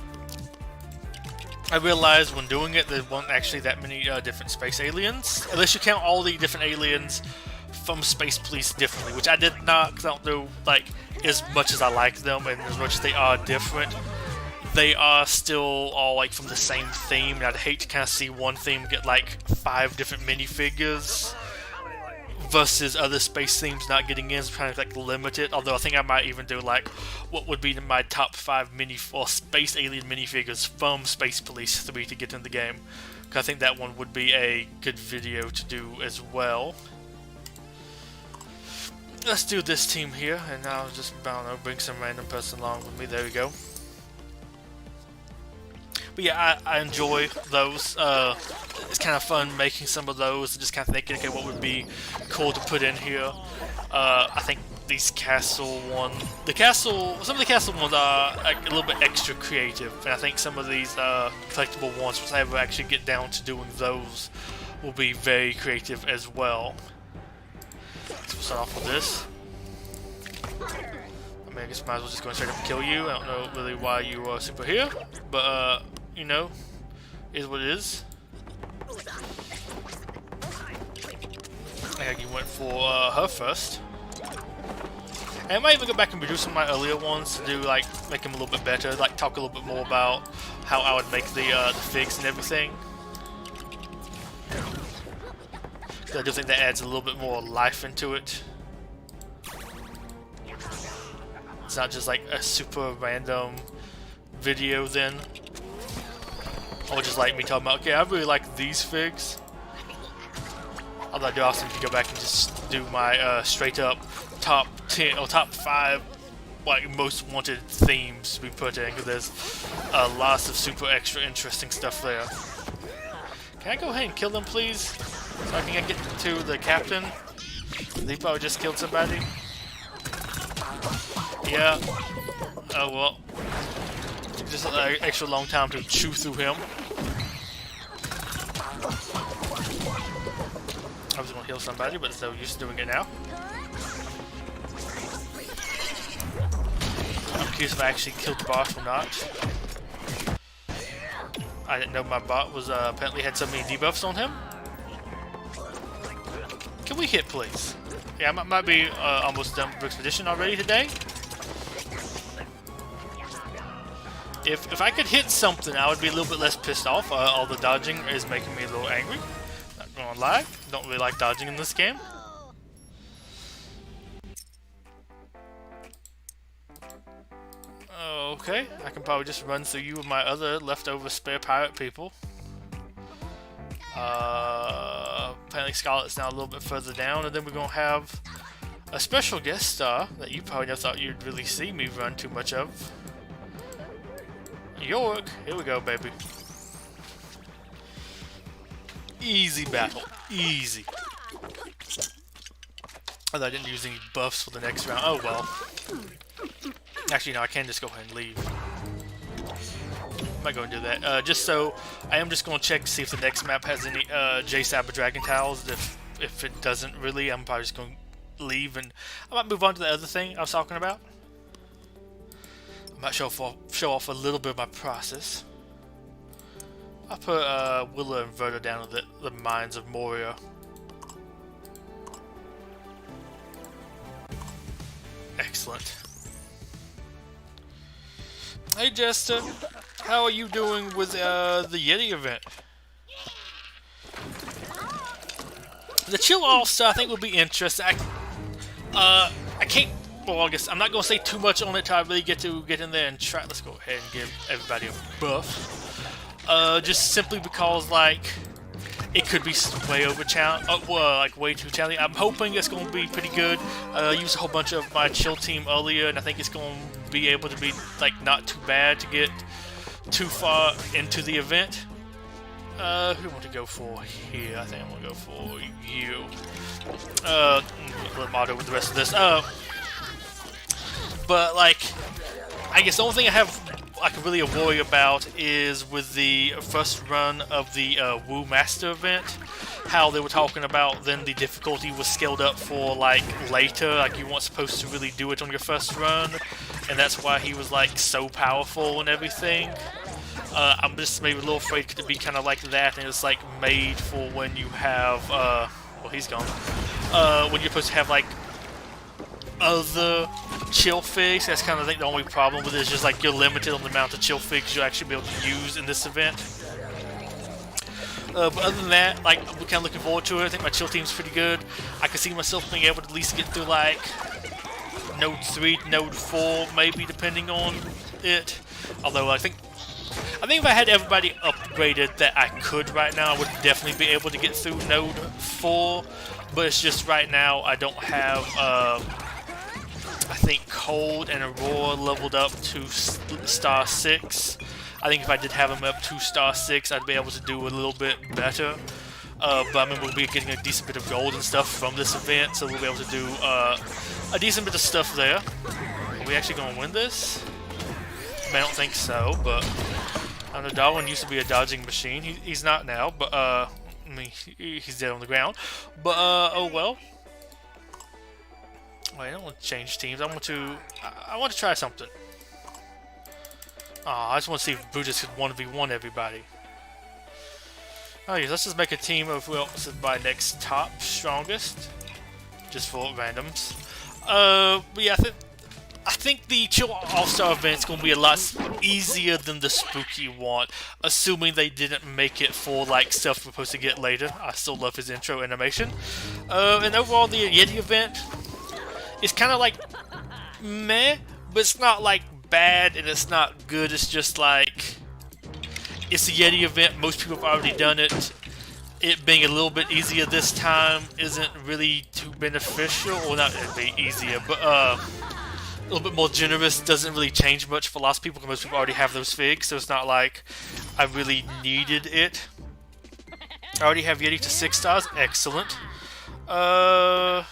I realized when doing it there weren't actually that many different space aliens, unless you count all the different aliens from Space Police differently, which I did not, because I don't know like as much as I like them and as much as they are different, they are still all like from the same theme, and I'd hate to kind of see one theme get like 5 different minifigures versus other space themes not getting in, so trying to like limit it. Although I think I might even do like what would be my top 5 space alien minifigures from Space Police 3 to get in the game, because I think that one would be a good video to do as well. Let's do this team here, and I'll just, I don't know, bring some random person along with me. There we go. But yeah, I enjoy those. It's kind of fun making some of those and just kind of thinking, okay, what would be cool to put in here. I think these castle some of the castle ones are like, a little bit extra creative, and I think some of these collectible ones, once I ever actually get down to doing those, will be very creative as well. So we'll start off with this. I mean, I guess I might as well just go straight up and kill you. I don't know really why you are super here, but you know, is what it is. And you went for her first. And I might even go back and redo some of my earlier ones to do like make them a little bit better, like talk a little bit more about how I would make the figs and everything. I do think that adds a little bit more life into it. It's not just like a super random video then. Or just like me talking about, okay, I really like these figs. Although I do also need to go back and just do my straight up top 10 or top 5 like most wanted themes we put in, because there's lots of super extra interesting stuff there. Can I go ahead and kill them, please? So I can get to the captain? They probably just killed somebody. Yeah. Oh well. Took just an extra long time to chew through him. I was gonna heal somebody, but there's no use doing it now. I'm curious if I actually killed the boss or not. I didn't know my bot was apparently had so many debuffs on him. Can we hit, please? Yeah, I might be almost done with Expedition already today. If I could hit something, I would be a little bit less pissed off. All the dodging is making me a little angry. Not gonna lie, don't really like dodging in this game. Okay, I can probably just run through you with my other leftover spare pirate people. Apparently Scarlet's now a little bit further down, and then we're gonna have a special guest star that you probably never thought you'd really see me run too much of. York, here we go, baby. Easy battle, easy. Although I didn't use any buffs for the next round. Oh well. Actually, no, I can just go ahead and leave. I'm not going to do that. Just so, I am just going to check to see if the next map has any J Saber Dragon Towels. If it doesn't really, I'm probably just going to leave and I might move on to the other thing I was talking about. I might show off a little bit of my process. I'll put Willow Inverter down to the Mines of Moria. Excellent. Hey Jester, how are you doing with the Yeti event? The Chill All-Star I think will be interesting. I can't, well I guess I'm not going to say too much on it till I really get in there and try. Let's go ahead and give everybody a buff. Just simply because like, it could be way over like way too challenging. I'm hoping it's going to be pretty good. I used a whole bunch of my chill team earlier, and I think it's going to be able to be like not too bad to get too far into the event. Who do I want to go for here? I think I'm going to go for you. Let Motto with the rest of this. But like, I guess the only thing I have I can really worry about is with the first run of the Wu Master event, how they were talking about then the difficulty was scaled up for like later, like you weren't supposed to really do it on your first run, and that's why he was like so powerful and everything. I'm just maybe a little afraid to be kind of like that, and it's like made for when you have, well he's gone, when you're supposed to have like other chill figs. That's kind of the only problem with it, is just like you're limited on the amount of chill figs you'll actually be able to use in this event. But other than that, like, I'm kind of looking forward to it. I think my chill team's pretty good. I can see myself being able to at least get through like Node 3 to Node 4, maybe, depending on it. Although I think if I had everybody upgraded that I could right now, I would definitely be able to get through Node 4. But it's just right now I don't have I think Cold and Aurora leveled up to star 6. I think if I did have them up to star 6, I'd be able to do a little bit better. But I mean, we'll be getting a decent bit of gold and stuff from this event, so we'll be able to do a decent bit of stuff there. Are we actually going to win this? I mean, I don't think so, but I know Darwin used to be a dodging machine. He's not now, but I mean, he's dead on the ground. But oh well. Wait, I don't want to change teams. I want to try something. I just want to see if Brutus could 1v1 everybody. Oh yes, let's just make a team of who else is by next top strongest, just for randoms. But yeah, I think the Chill All-Star event is going to be a lot easier than the spooky one, assuming they didn't make it for like stuff we're supposed to get later. I still love his intro animation. And overall, the Yeti event, it's kind of like meh, but it's not like bad and it's not good. It's just like, it's a Yeti event. Most people have already done it. it being a little bit easier this time isn't really too beneficial, or not be easier, but a little bit more generous doesn't really change much for lots of people because most people already have those figs, so it's not like I really needed it. I already have Yeti to 6 stars, excellent. I'm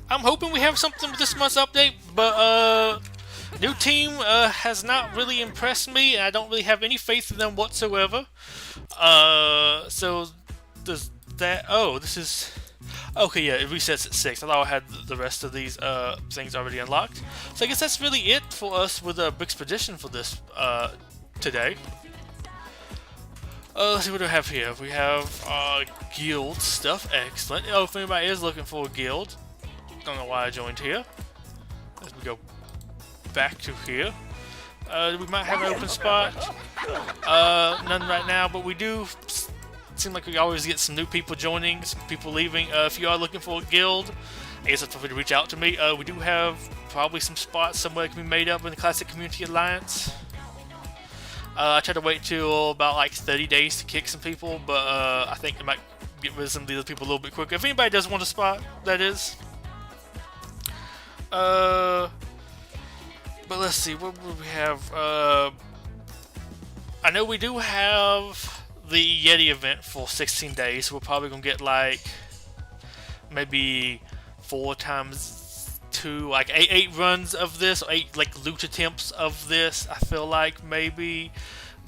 hoping we have something with this month's update, but new team has not really impressed me, and I don't really have any faith in them whatsoever. So does that? Oh, this is okay. Yeah, it resets at 6. I thought I had the rest of these things already unlocked. So I guess that's really it for us with a Brixpedition for this today. Let's see what do we have here. We have guild stuff. Excellent. Oh, if anybody is looking for a guild, don't know why I joined here. As we go back to here. We might have an open spot. None right now, but we do seem like we always get some new people joining, some people leaving. If you are looking for a guild, I guess feel free to reach out to me. We do have probably some spots somewhere that can be made up in the Classic Community Alliance. I try to wait till about like 30 days to kick some people, but I think it might get rid of some of the other people a little bit quicker. If anybody does want a spot, that is. But let's see, what would we have? I know we do have the Yeti event for 16 days, so we're probably gonna get like maybe 4 times 2, like 8 runs of this, or 8 like loot attempts of this. I feel like maybe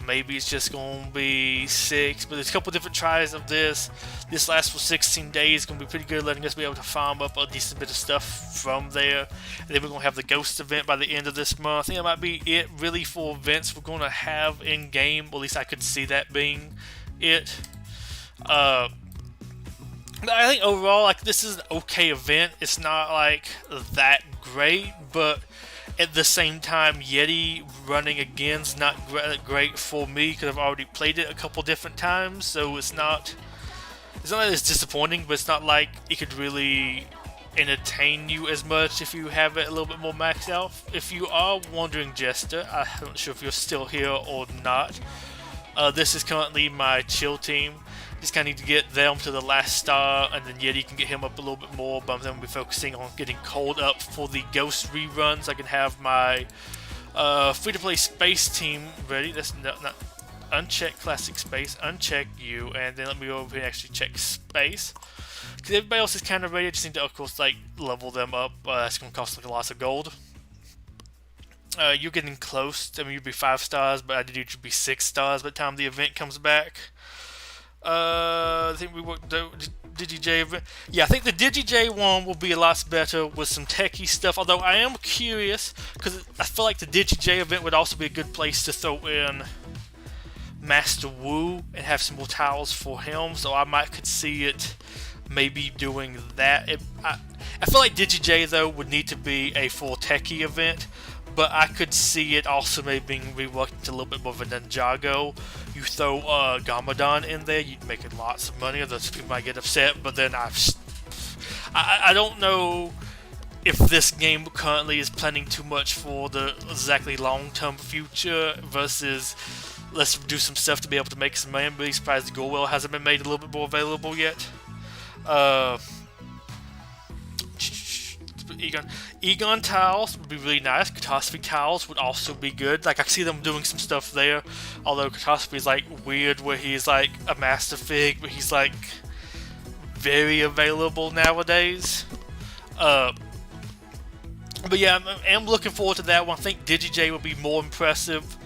it's just gonna be 6, but there's a couple different tries of this. This lasts for 16 days, gonna be pretty good, letting us be able to farm up a decent bit of stuff from there. And then we're gonna have the ghost event by the end of this month. I think that might be it really for events we're gonna have in game, or at least I could see that being it. But I think overall, like, this is an okay event. It's not like that great, but at the same time, Yeti running again is not great for me because I've already played it a couple different times. So it's not that it's disappointing, but it's not like it could really entertain you as much if you have it a little bit more maxed out. If you are wondering, Jester, I'm not sure if you're still here or not. This is currently my chill team. Just kind of need to get them to the last star, and then Yeti can get him up a little bit more, but I'm going to be focusing on getting Cold up for the Ghost reruns. I can have my free-to-play space team ready. That's not uncheck classic space, uncheck you, and then let me go over here and actually check space. Because everybody else is kind of ready. I just need to, of course, like, level them up. That's going to cost like a lot of gold. You're getting close. I mean, you'd be 5 stars, but I did it should be 6 stars by the time the event comes back. I think we worked the DigiJ event. Yeah, I think the DigiJ one will be a lot better with some techie stuff. Although I am curious, because I feel like the DigiJ event would also be a good place to throw in Master Wu and have some more towels for him. So I could see it maybe doing that. I feel like DigiJ though would need to be a full techie event. But I could see it also maybe being reworked into a little bit more of a Ninjago. You throw Gamadon in there, you'd make lots of money. Those people might get upset, but then I don't know if this game currently is planning too much for the exactly long-term future versus let's do some stuff to be able to make some money. I'm really surprised Gorewell hasn't been made a little bit more available yet. Egon tiles would be really nice. Catastrophe tiles would also be good. Like, I see them doing some stuff there. Although Catastrophe is like weird, where he's like a master fig, but he's like very available nowadays. But yeah, I'm looking forward to that one. I think DigiJ will be more impressive.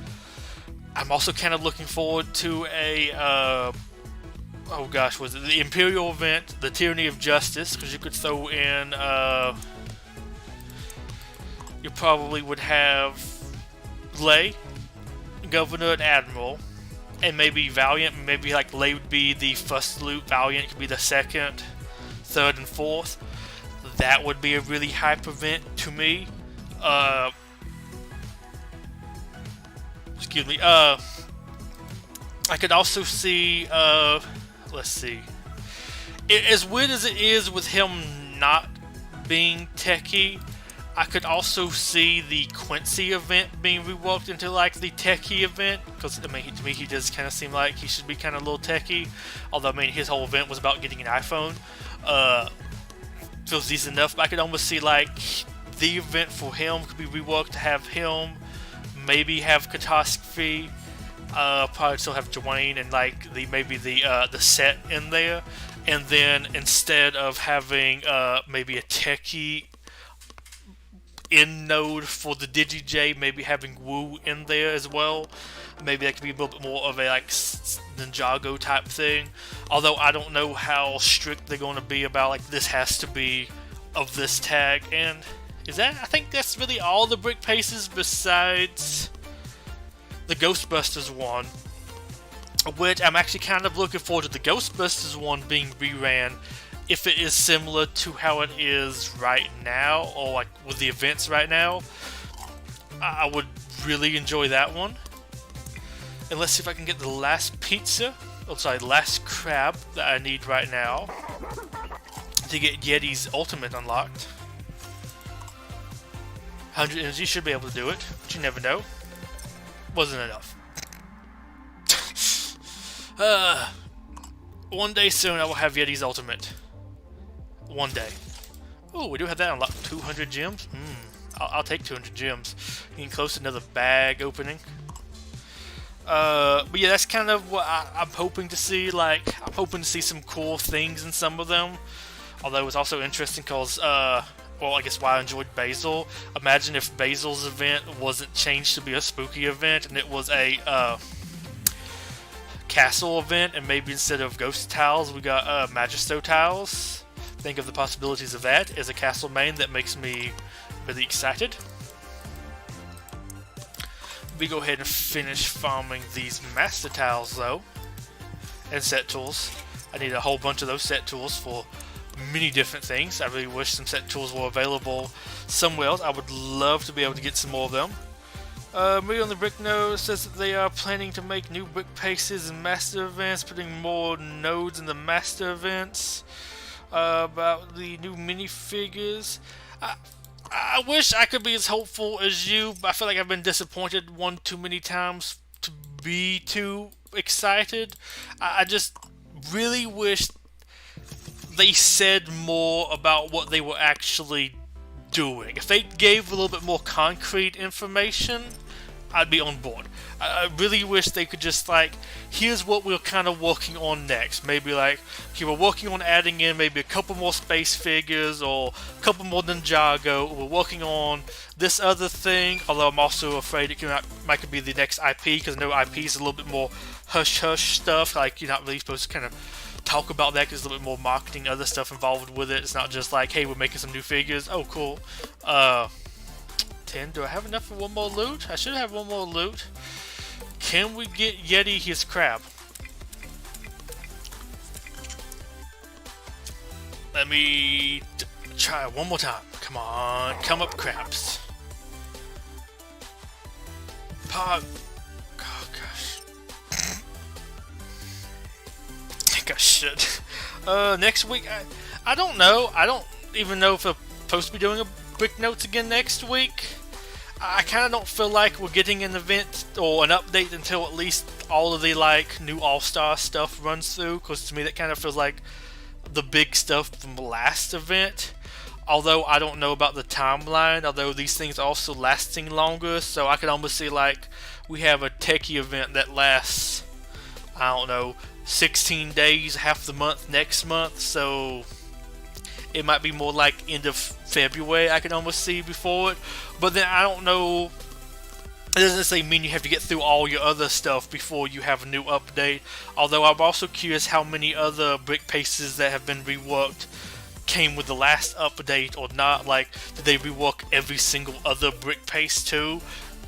I'm also kind of looking forward to a oh gosh, was it the Imperial event, the Tyranny of Justice? Because you could throw in you probably would have Lay, Governor, and Admiral, and maybe Valiant. Maybe like Lay would be the first loot, Valiant could be the second, third, and fourth. That would be a really hype event to me. Excuse me. I could also see. Let's see. As weird as it is with him not being techie, I could also see the Quincy event being reworked into like the techie event, because I mean, to me he does kind of seem like he should be kind of a little techie. Although I mean his whole event was about getting an iPhone. Feels decent enough, but I could almost see like the event for him could be reworked to have him, maybe have Catastrophe, probably still have Dwayne and like maybe the set in there, and then instead of having maybe a techie end node for the DigiJ, maybe having Woo in there as well. Maybe that could be a little bit more of a like Ninjago type thing. Although I don't know how strict they're going to be about like this has to be of this tag. And is that, I think that's really all the brick paces besides the Ghostbusters one, which I'm actually kind of looking forward to the Ghostbusters one being reran if it is similar to how it is right now, or like with the events right now. I would really enjoy that one. And let's see if I can get the last pizza, oh sorry, last crab that I need right now to get Yeti's ultimate unlocked. 100 energy should be able to do it, but you never know. Wasn't enough. One day soon I will have Yeti's ultimate. One day. Oh, we do have that unlocked. 200 gems? I'll take 200 gems. Getting close to another bag opening. But yeah, that's kind of what I'm hoping to see. Like, I'm hoping to see some cool things in some of them. Although it's also interesting because, well, I guess why I enjoyed Basil. Imagine if Basil's event wasn't changed to be a spooky event and it was a castle event, and maybe instead of ghost tiles we got Magisto tiles. Think of the possibilities of that as a castle main. That makes me really excited. We go ahead and finish farming these master tiles though, and set tools. I need a whole bunch of those set tools for many different things. I really wish some set tools were available somewhere else. I would love to be able to get some more of them. Me on the brick node says that they are planning to make new brick paces and master events, putting more nodes in the master events. About the new minifigures. I wish I could be as hopeful as you, but I feel like I've been disappointed one too many times to be too excited. I just really wish they said more about what they were actually doing. If they gave a little bit more concrete information, I'd be on board. I really wish they could just like, here's what we're kind of working on next. Maybe like, okay, we're working on adding in maybe a couple more space figures or a couple more Ninjago. We're working on this other thing, although I'm also afraid it might be the next IP, because I know IP is a little bit more hush-hush stuff. Like, you're not really supposed to kind of talk about that because there's a little bit more marketing, other stuff involved with it. It's not just like, hey, we're making some new figures. Oh, cool. 10. Do I have enough for one more loot? I should have one more loot. Can we get Yeti his crab? Let me try one more time. Come on, come up, crabs. Pog. Oh gosh. I think I should. Next week, I don't know. I don't even know if I'm supposed to be doing a brick notes again next week. I kind of don't feel like we're getting an event or an update until at least all of the like new All-Star stuff runs through, because to me that kind of feels like the big stuff from the last event. Although I don't know about the timeline, although these things are also lasting longer, so I could almost see like we have a techie event that lasts, I don't know, 16 days, half the month next month, so it might be more like end of February I can almost see before it. But then I don't know, it doesn't necessarily mean you have to get through all your other stuff before you have a new update. Although I'm also curious how many other brick paces that have been reworked came with the last update or not. Like, did they rework every single other brick pace too?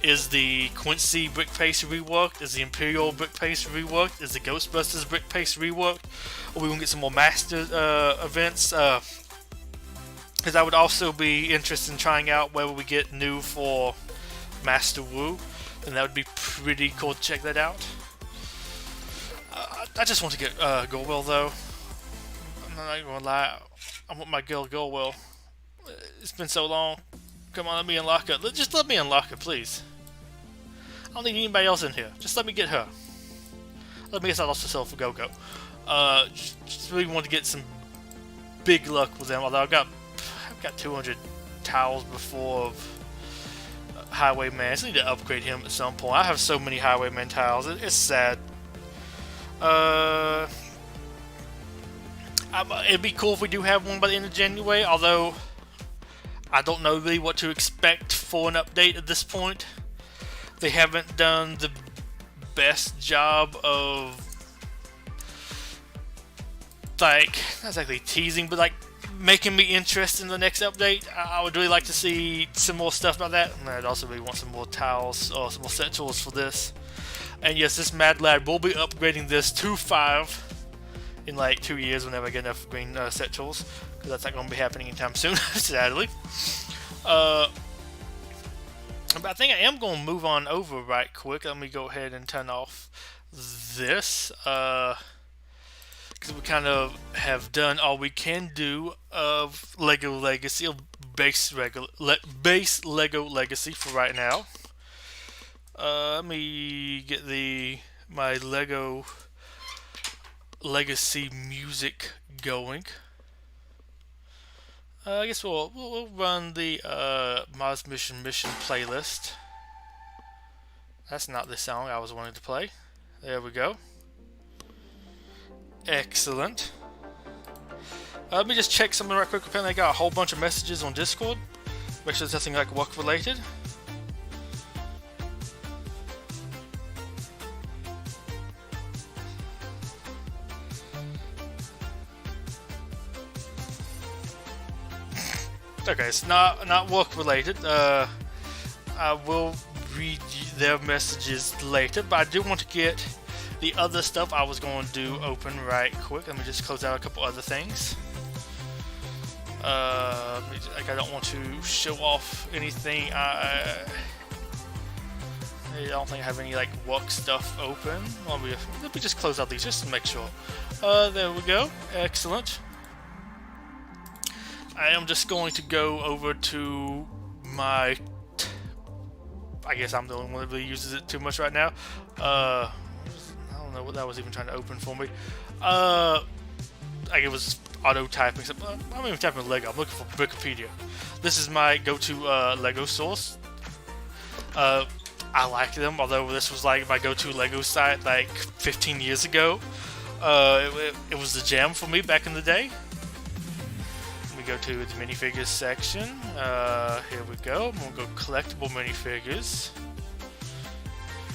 Is the Quincy brick pace reworked? Is the Imperial brick pace reworked? Is the Ghostbusters brick pace reworked? Or we gonna get some more master events? Because I would also be interested in trying out whether we get new for Master Wu, and that would be pretty cool to check that out. I just want to get Goldwell though. I'm not gonna lie, I want my girl Goldwell. It's been so long. Come on, let me unlock her. Just let me unlock her, please. I don't need anybody else in here. Just let me get her. Let me guess I lost myself for Go-Go. Just really want to get some big luck with them. Although I've got 200 towels before of Highwayman. I just need to upgrade him at some point. I have so many Highwayman tiles. It's sad. It'd be cool if we do have one by the end of January. Although I don't know really what to expect for an update at this point. They haven't done the best job of, like, not exactly teasing, but like making me interested in the next update. I would really like to see some more stuff about that, and I'd also really want some more towels or some more set tools for this. And yes, this Mad Lad will be upgrading this to 5 in like 2 years whenever I get enough green set tools, because that's not going to be happening anytime soon, sadly. But I think I am going to move on over right quick. Let me go ahead and turn off this. Because we kind of have done all we can do of Lego Legacy, of base Lego Legacy for right now. Let me get my Lego Legacy music going. I guess we'll run the Mars Mission playlist. That's not the song I was wanting to play. There we go. Excellent. Let me just check something right quick. Apparently I got a whole bunch of messages on Discord. Make sure there's nothing like work related. Okay, it's not work related. I will read their messages later, but I do want to get the other stuff I was going to do open right quick. Let me just close out a couple other things. Like I don't want to show off anything. I don't think I have any like work stuff open. Let me just close out these just to make sure. There we go. Excellent. I am just going to go over to my... I guess I'm the only one that really uses it too much right now. I don't know what that was even trying to open for me. Like it was auto-typing. I'm not even typing Lego. I'm looking for Wikipedia. This is my go-to Lego source. I like them, although this was like my go-to Lego site like 15 years ago. It was the jam for me back in the day. Go to the minifigures section. Here we go. I'm gonna go collectible minifigures.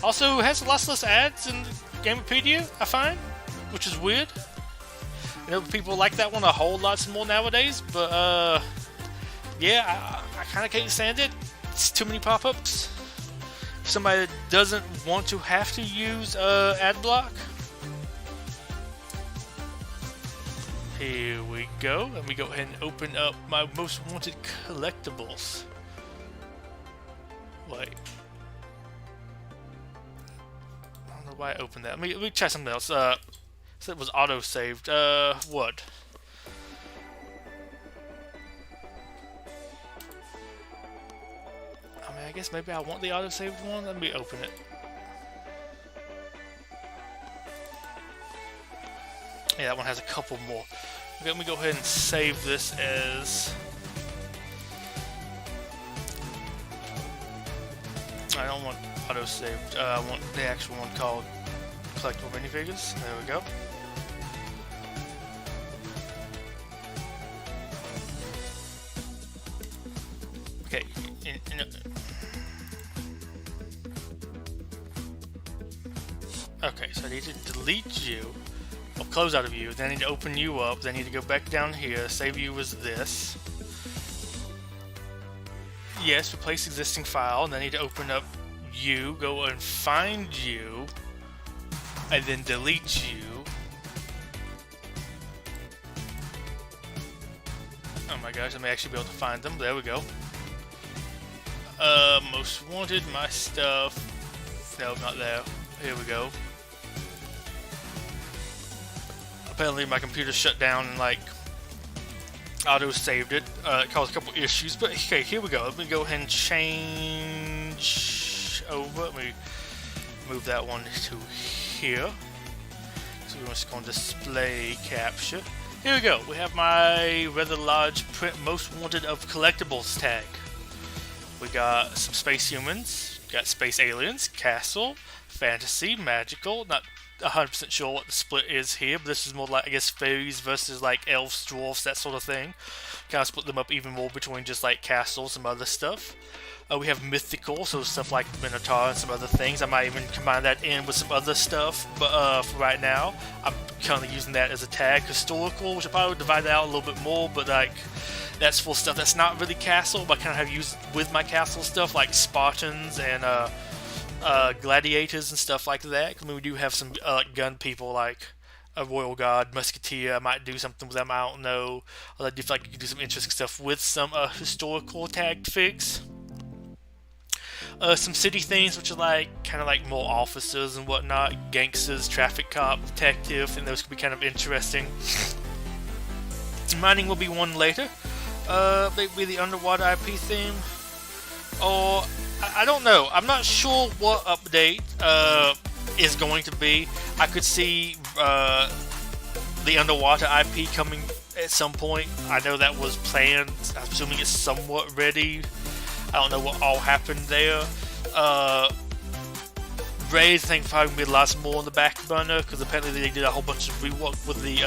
Also has lots less ads in Gamepedia, I find, which is weird. I know people like that one a whole lot more nowadays, but yeah, I kind of can't stand it. It's too many pop-ups. Somebody that doesn't want to have to use ad block. Here we go. Let me go ahead and open up my most wanted collectibles. Wait. I don't know why I opened that. Let me try something else. So it was auto-saved. What? I mean, I guess maybe I want the auto-saved one. Let me open it. Yeah, that one has a couple more. Okay, let me go ahead and save this as... I don't want auto-saved. I want the actual one called Collectible Minifigures. There we go. Okay. Okay, so I need to delete you. I'll close out of you, then I need to open you up, then I need to go back down here, save you as this. Yes, replace existing file, and then I need to open up you, go and find you, and then delete you. Oh my gosh, I may actually be able to find them. There we go. Most wanted, my stuff. No, not there. Here we go. Apparently my computer shut down and like auto saved it. It caused a couple issues, but okay, here we go. Let me go ahead and change over. Let me move that one to here. So we're just going to display capture. Here we go. We have my rather large print most wanted of collectibles tag. We got some space humans, got space aliens, castle, fantasy, magical. Not 100% sure what the split is here, but this is more like, I guess, fairies versus like elves, dwarfs, that sort of thing. Kind of split them up even more between just like castles and other stuff. We have mythical, so stuff like Minotaur and some other things. I might even combine that in with some other stuff, but for right now, I'm currently using that as a tag. Historical, which I probably would divide that out a little bit more, but like, that's for stuff that's not really castle, but I kind of have used with my castle stuff, like Spartans and gladiators and stuff like that. I mean, we do have some gun people like a royal guard, musketeer. I might do something with them, I don't know. I do feel like you can do some interesting stuff with some historical tagged figs. Some city things, which are like kind of like more officers and whatnot, gangsters, traffic cop, detective, and those could be kind of interesting. Mining will be one later. Maybe the underwater IP theme, or I don't know. I'm not sure what update is going to be. I could see the underwater IP coming at some point. I know that was planned. I'm assuming it's somewhat ready. I don't know what all happened there. Raids, I think, probably be lots more on the back burner because apparently they did a whole bunch of rework with the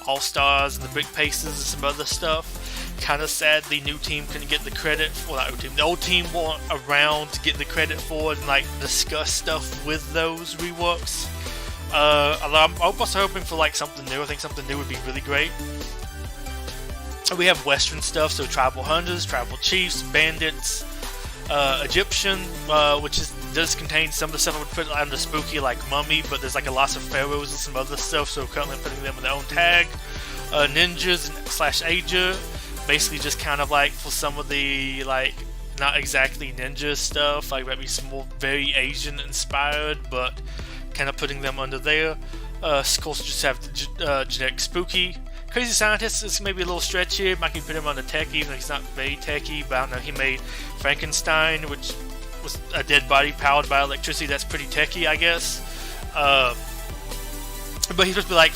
All Stars and the Big Paces and some other stuff. Kind of sad the new team couldn't get the credit. Well, not new team. The old team weren't around to get the credit for it and like discuss stuff with those reworks. I'm also hoping for like something new. I think something new would be really great. We have Western stuff, so tribal hunters, tribal chiefs, bandits, Egyptian, which does contain some of the stuff I would put under spooky, like mummy, but there's like a lot of pharaohs and some other stuff, so currently I'm putting them in their own tag. Ninjas / Asia, basically just kind of like for some of the like not exactly ninja stuff, like maybe some more very Asian inspired, but kind of putting them under there. Of course, just have generic spooky. Crazy Scientist is maybe a little stretchy. Might can put him on the tech, even though he's not very techy. But I don't know. He made Frankenstein, which was a dead body powered by electricity. That's pretty techy, I guess. But he's supposed to be like,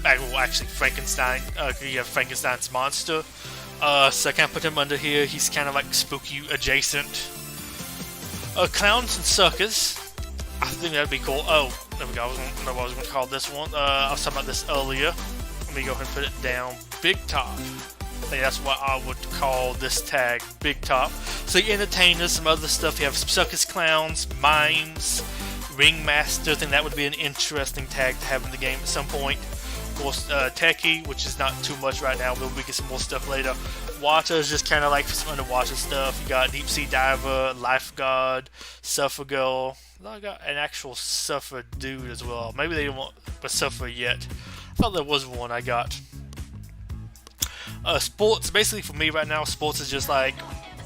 well, actually Frankenstein. You have Frankenstein's monster. So I kind of put him under here. He's kind of like spooky adjacent. Clowns and Suckers. I think that'd be cool. Oh, there we go. I don't know what I was going to call this one. I was talking about this earlier. Let me go ahead and put it down. Big Top. I think that's what I would call this tag. Big Top. So you entertainers, some other stuff. You have some circus clowns, mimes, ringmaster. I think that would be an interesting tag to have in the game at some point. Of course, techie, which is not too much right now. We'll get some more stuff later. Water is just kind of like for some underwater stuff. You got deep sea diver, lifeguard, surfer girl. I got an actual surfer dude as well. Maybe they don't want a surfer yet. I thought there was one I got. Sports, basically for me right now, sports is just like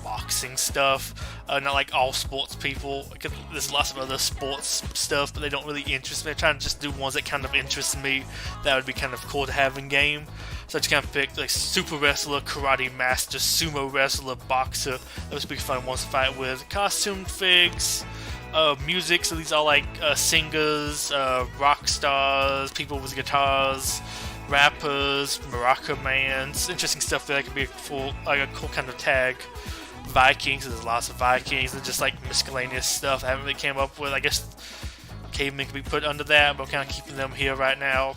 boxing stuff. Not like all sports people. There's lots of other sports stuff, but they don't really interest me. I'm trying to just do ones that kind of interest me. That would be kind of cool to have in game. So I just kind of picked like super wrestler, karate master, sumo wrestler, boxer. Those would be fun ones to fight with. Costume figs. Music, so these are like singers, rock stars, people with guitars, rappers, maraca mans, interesting stuff that could be a cool kind of tag. Vikings, so there's lots of Vikings, and just like miscellaneous stuff I haven't really came up with. I guess cavemen could be put under that, but I'm kind of keeping them here right now.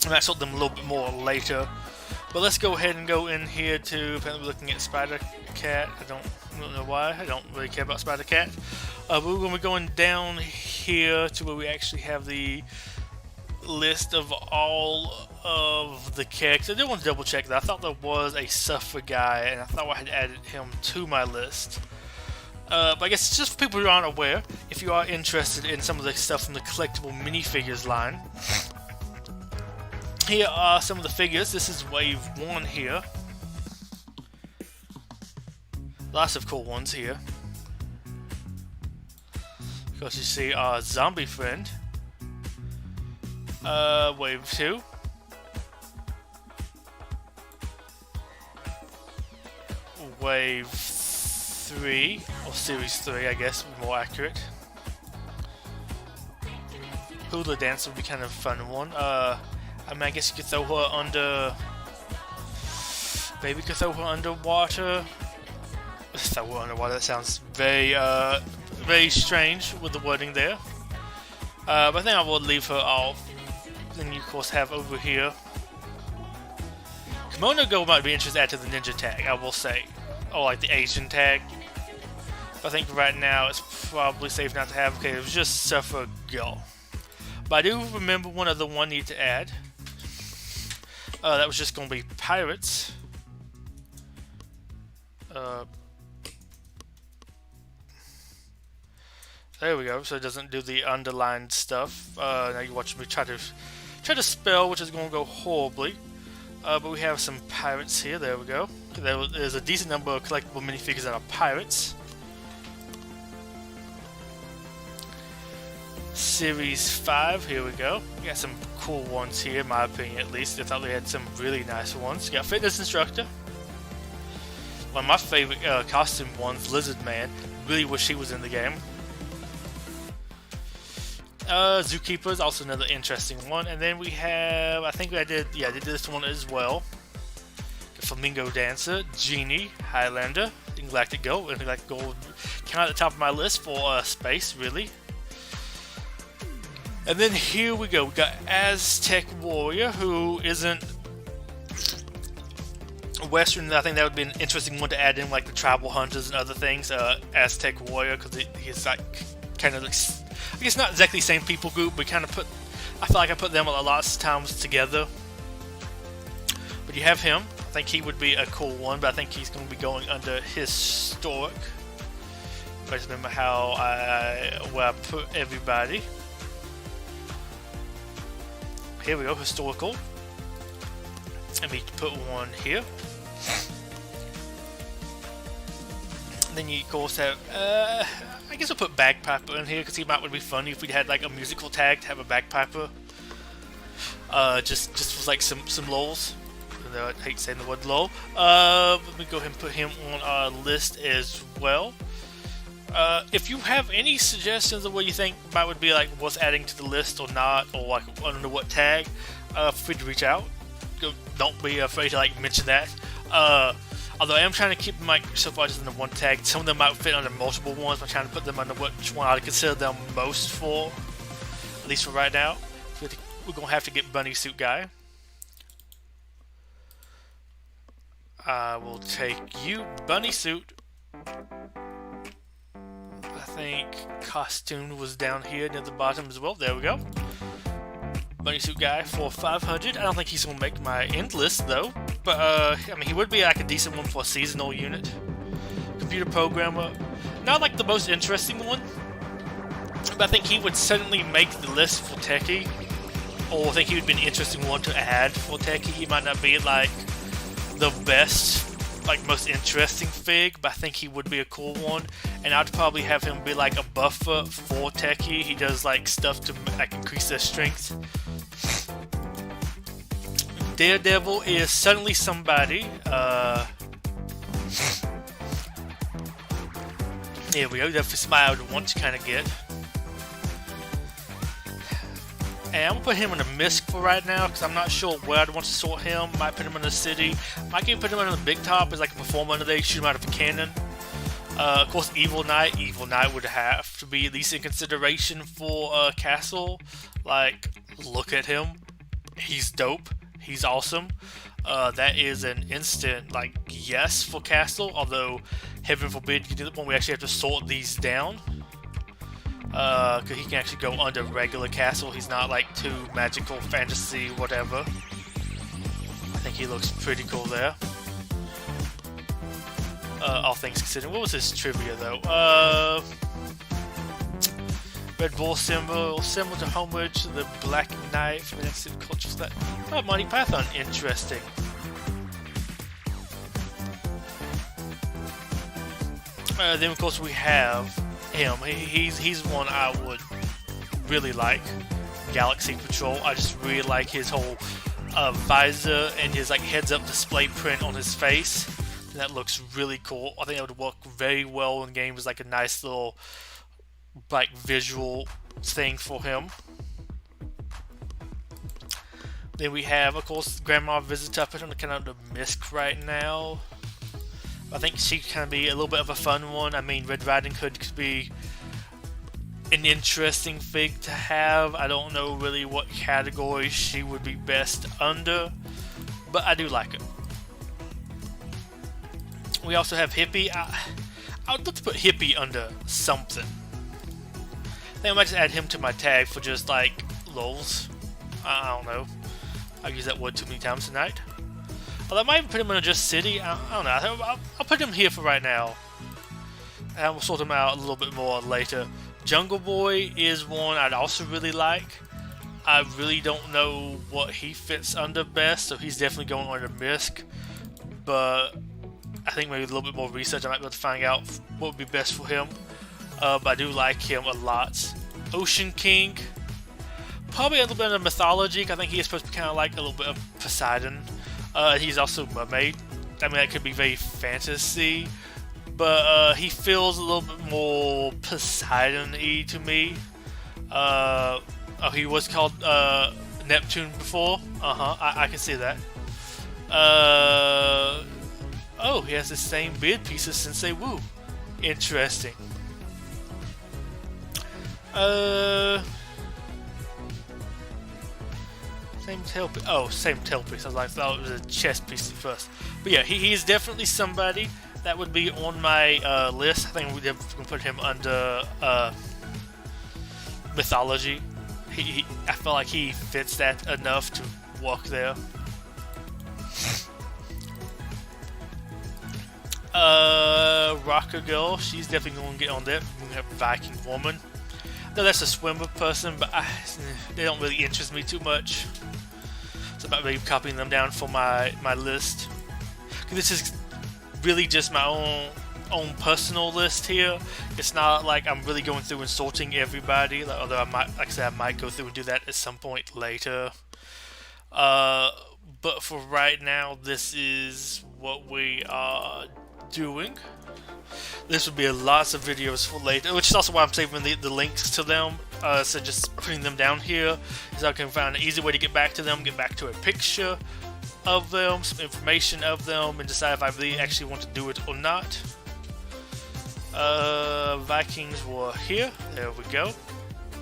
I might sort them a little bit more later. But let's go ahead and go in here to apparently looking at Spider Cat. I don't know why. I don't really care about Spider Cat. But we're going to be going down here to where we actually have the list of all of the characters. I did want to double check that. I thought there was a Suffer guy, and I thought I had added him to my list. But I guess just for people who aren't aware, if you are interested in some of the stuff from the collectible minifigures line, here are some of the figures. This is wave 1 here. Lots of cool ones here. Of course, you see our zombie friend. Wave 2. Wave 3, or Series 3, I guess, more accurate. Hula Dance would be kind of a fun one. I mean, I guess you could throw her under... Maybe you could throw her underwater. Throw her underwater, that sounds very, very strange with the wording there. But I think I will leave her off. Then you, of course, have over here... Kimono Go might be interesting to add to the ninja tag, I will say. Or like the Asian tag. But I think right now it's probably safe not to have. Okay, it was just Surfer Girl. But I do remember one other one I need to add. That was just going to be Pirates. There we go. So it doesn't do the underlined stuff. Now you watch me try to spell, which is going to go horribly. But we have some pirates here. There we go. There's a decent number of collectible minifigures that are pirates. Series 5, here we go. We got some cool ones here, in my opinion at least. I thought they had some really nice ones. You got Fitness Instructor. One of my favorite costume ones, Lizard Man. Really wish he was in the game. Zookeeper is also another interesting one. And then we have, I think I did this one as well. The Flamingo Dancer, Genie, Highlander, Galactic Gold. And Galactic Gold came out at the top of my list for space, really. And then here we go. We got Aztec Warrior, who isn't Western. I think that would be an interesting one to add in, like the Tribal Hunters and other things. Aztec Warrior, because he's like kind of, I guess not exactly the same people group, but kind of I feel like I put them a lot of times together. But you have him. I think he would be a cool one, but I think he's going to be going under Historic. I just remember where I put everybody. Here we go, Historical. Let me put one here. Then you of course have, I guess I'll put Bagpiper in here because he might would be funny if we had like a musical tag to have a Bagpiper. Just for like some lols. I hate saying the word lol. Let me go ahead and put him on our list as well. If you have any suggestions of what you think would be like what's adding to the list or not, or like under what tag, feel free to reach out. Don't be afraid to like mention that. Although I am trying to keep them like so far just under one tag. Some of them might fit under multiple ones. But I'm trying to put them under which one I would consider them most for, at least for right now. We're gonna have to get Bunny Suit Guy. I will take you, Bunny Suit. I think Costume was down here near the bottom as well. There we go. Bunny Suit Guy for 500. I don't think he's going to make my end list though. But I mean, he would be like a decent one for a seasonal unit. Computer Programmer. Not like the most interesting one. But I think he would certainly make the list for Techie. Or I think he would be an interesting one to add for Techie. He might not be like the best, like most interesting fig, but I think he would be a cool one. And I'd probably have him be like a buffer for Techie. He does like stuff to like increase their strength. Daredevil is suddenly somebody. Here we go. Definitely somebody I would want to kind of get. And I'm going to put him in a misc for right now because I'm not sure where I'd want to sort him. Might put him in the city. Might even put him in the big top as like a performer under there. Shoot him out of a cannon. Of course, Evil Knight. Evil Knight would have to be at least in consideration for Castle. Like, look at him. He's dope. He's awesome. That is an instant, like, yes for Castle. Although, heaven forbid you do it when we actually have to sort these down. Because he can actually go under regular Castle. He's not like too magical, fantasy, whatever. I think he looks pretty cool there. All things considered. What was his trivia though? Red Bull symbol to homage, the Black Knight from the next culture. That Monty Python, interesting. Then of course we have him. He's one I would really like. Galaxy Patrol. I just really like his whole visor and his like heads-up display print on his face. And that looks really cool. I think that would work very well in games, like a nice little like visual thing for him. Then we have, of course, Grandma Visitor. I put on kind of the Misk right now. I think she can be a little bit of a fun one. I mean, Red Riding Hood could be an interesting thing to have. I don't know really what category she would be best under, but I do like her. We also have Hippie. I would love to put Hippie under something. I think I might just add him to my tag for just like lols. I don't know. I've used that word too many times tonight. Although I might even put him under just City. I don't know. I'll put him here for right now. And we'll sort him out a little bit more later. Jungle Boy is one I'd also really like. I really don't know what he fits under best, so he's definitely going under Misk. But I think maybe a little bit more research I might be able to find out what would be best for him. But I do like him a lot. Ocean King. Probably a little bit of mythology. I think he is supposed to be kind of like a little bit of Poseidon. He's also mermaid. I mean, that could be very fantasy, but he feels a little bit more Poseidon-y to me. Oh, he was called Neptune before. I can see that. Oh, he has the same beard piece as Sensei Wu. Interesting. Same tail piece. Oh, same tail piece. I thought it was a chest piece at first. But yeah, he's definitely somebody that would be on my list. I think we can put him under mythology. I feel like he fits that enough to walk there. Rocker Girl, she's definitely going to get on there. We're going to have Viking Woman. No, that's a swimmer person, but they don't really interest me too much. So I might be copying them down for my list. This is really just my own personal list here. It's not like I'm really going through and sorting everybody, although I might, like I said, I might go through and do that at some point later. But for right now, this is what we are doing. This would be lots of videos for later, which is also why I'm saving the links to them. So just putting them down here, so I can find an easy way to get back to them, get back to a picture of them, some information of them, and decide if I really actually want to do it or not. Vikings were here. There we go.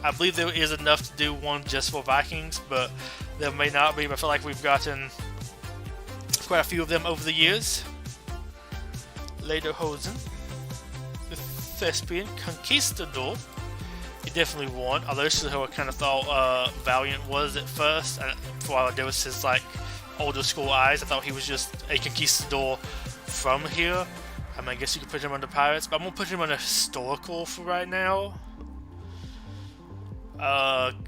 I believe there is enough to do one just for Vikings, but there may not be. But I feel like we've gotten quite a few of them over the years. Lederhosen, the Thespian, Conquistador. He definitely won. Although this is who I kind of thought Valiant was at first. While there was his like older school eyes, I thought he was just a Conquistador from here. I mean, I guess you could put him under Pirates, but I'm gonna put him under Historical for right now.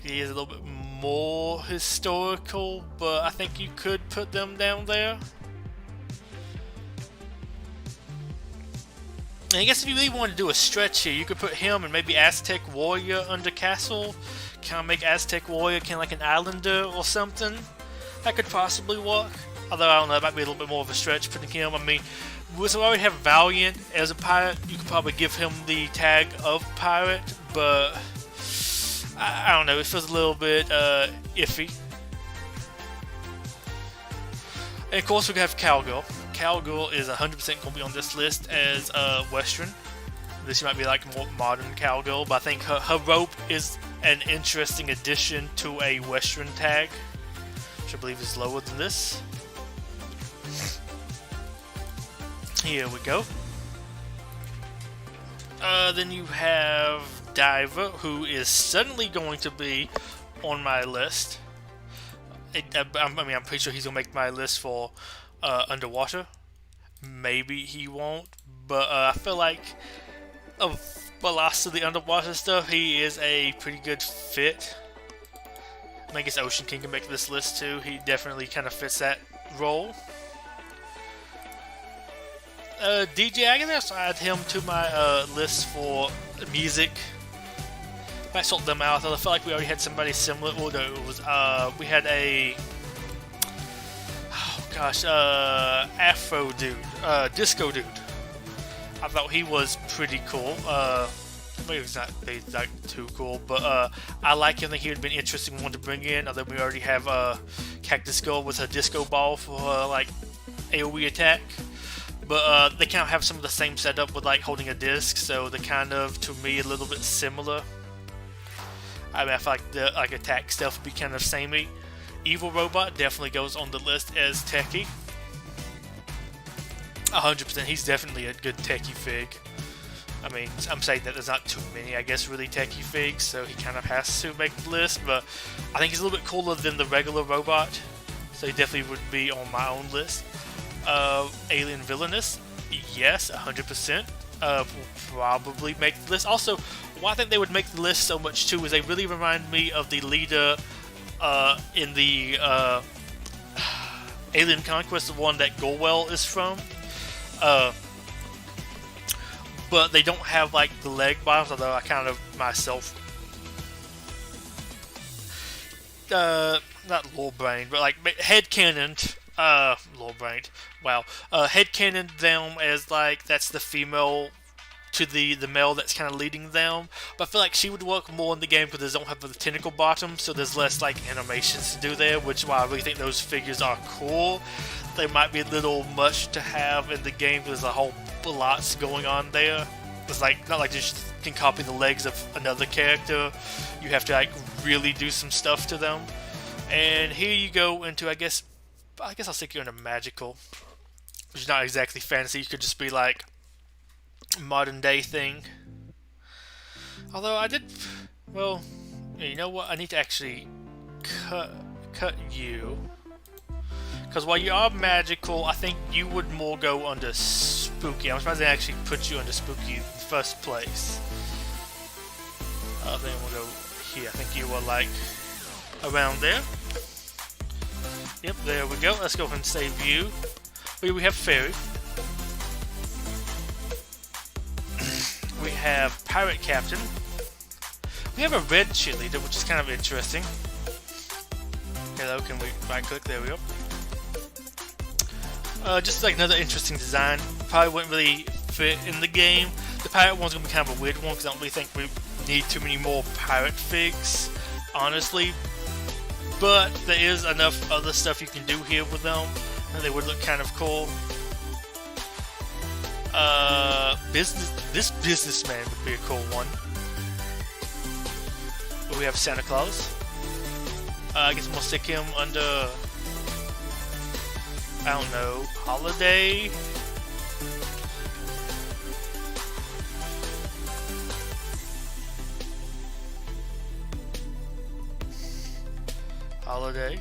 He is a little bit more historical, but I think you could put them down there. And I guess if you really want to do a stretch here, you could put him and maybe Aztec Warrior under Castle. Kind of make Aztec Warrior kind of like an islander or something. That could possibly work. Although, I don't know, it might be a little bit more of a stretch putting him. I mean, so I already have Valiant as a pirate. You could probably give him the tag of pirate, but I don't know, it feels a little bit iffy. And of course we have Cowgirl. Cowgirl is 100% going to be on this list as Western. This might be like more modern Cowgirl, but I think her rope is an interesting addition to a Western tag, which I believe is lower than this. Here we go. Then you have Diva, who is suddenly going to be on my list. I'm pretty sure he's going to make my list for underwater. Maybe he won't, but I feel like of lots of the underwater stuff, he is a pretty good fit. I guess Ocean King can make this list too. He definitely kind of fits that role. DJ, I guess I'll add him to my list for music. Might sort them out. I feel like we already had somebody similar. Well, no, it was we had a gosh, Afro dude, Disco dude. I thought he was pretty cool. Maybe he's not too cool, but I like him. I think he would have been an interesting one to bring in. Although we already have Cactus Skull with a disco ball for like AoE attack. But they kind of have some of the same setup with like holding a disc, so they're kind of, to me, a little bit similar. I mean, I feel like the attack stuff would be kind of samey. Evil Robot definitely goes on the list as techie. 100%, he's definitely a good techie fig. I mean, I'm saying that there's not too many, I guess, really techie figs, so he kind of has to make the list, but I think he's a little bit cooler than the regular robot, so he definitely would be on my own list. Alien Villainous, yes, 100%, will probably make the list. Also, why I think they would make the list so much too is they really remind me of the leader in the Alien Conquest, the one that Golwell is from. But they don't have like the leg bottoms, although I kind of myself, not lore brain, but like headcanoned, lore brain. Wow, headcanoned them as like that's the female to the male that's kind of leading them. But I feel like she would work more in the game because they don't have the tentacle bottom, so there's less like animations to do there, which is why I really think those figures are cool. They might be a little much to have in the game because there's a whole lots going on there. It's like not like you just can copy the legs of another character. You have to like really do some stuff to them. And here you go into I guess I'll stick you into magical, which is not exactly fantasy. You could just be like modern day thing. Although I did, well, you know what? I need to actually cut you. Because while you are magical, I think you would more go under spooky. I'm surprised they actually put you under spooky in the first place. Then we'll go here. I think you were like around there. Yep, there we go. Let's go ahead and save you. We have Fairy. We have Pirate Captain. We have a red cheerleader, which is kind of interesting. Hello, can we right click? There we go. Just like another interesting design. Probably wouldn't really fit in the game. The pirate one's gonna be kind of a weird one because I don't really think we need too many more pirate figs, honestly. But there is enough other stuff you can do here with them, and they would look kind of cool. This businessman would be a cool one. But we have Santa Claus. I guess we'll stick him under, I don't know, Holiday. Holiday.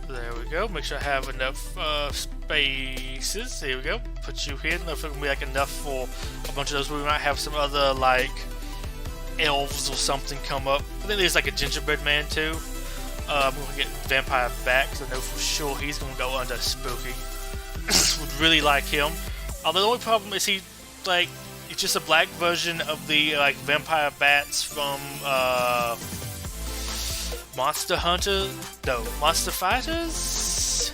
There we go. Make sure I have enough spaces. There we go. Put you here. I don't know if it's gonna be like enough for a bunch of those. We might have some other like elves or something come up. I think there's like a gingerbread man too. I'm gonna get Vampire back because I know for sure he's gonna go under spooky. Would really like him. Although the only problem is he like it's just a black version of the like vampire bats from Monster Hunter? No, Monster Fighters?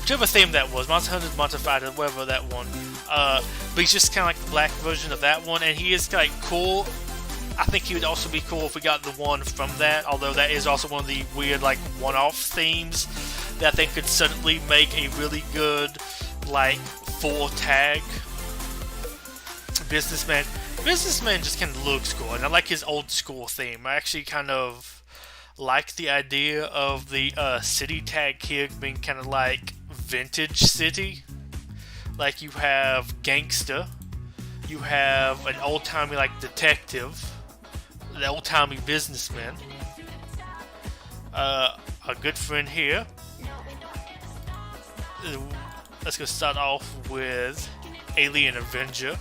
Whichever theme that was, Monster Hunter, Monster Fighter, whatever that one. But he's just kind of like the black version of that one, and he is like cool. I think he would also be cool if we got the one from that, although that is also one of the weird like one-off themes that I think could suddenly make a really good like full tag. Businessman just kind of looks cool, and I like his old school theme. I actually kind of like the idea of the city tag here being kind of like vintage city. Like you have gangster, you have an old-timey like detective, the old-timey businessman, a good friend here. Let's go start off with Alien Avenger.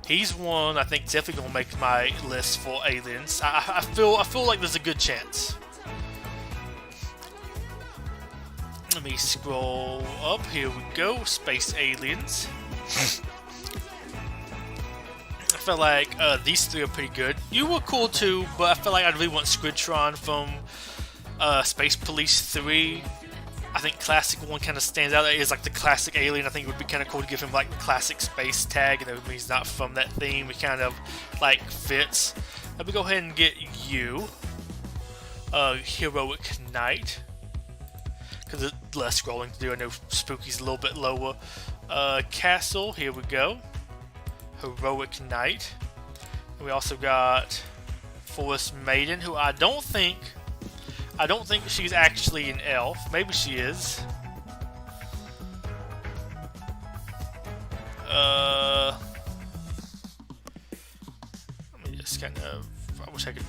He's one I think definitely gonna make my list for aliens. I feel like there's a good chance. Let me scroll up. Here we go. Space aliens. I feel like these three are pretty good. You were cool too, but I feel like I really want Squidtron from Space Police 3. I think classic one kind of stands out. It is like the classic alien. I think it would be kind of cool to give him like classic space tag, and that he's not from that theme. It kind of like fits. Let me go ahead and get you, Heroic Knight, because it's less scrolling to do. I know Spooky's a little bit lower. Castle, here we go. Heroic Knight. And we also got Forest Maiden, who I don't think she's actually an elf. Maybe she is. Let me just kind of... I wish I could...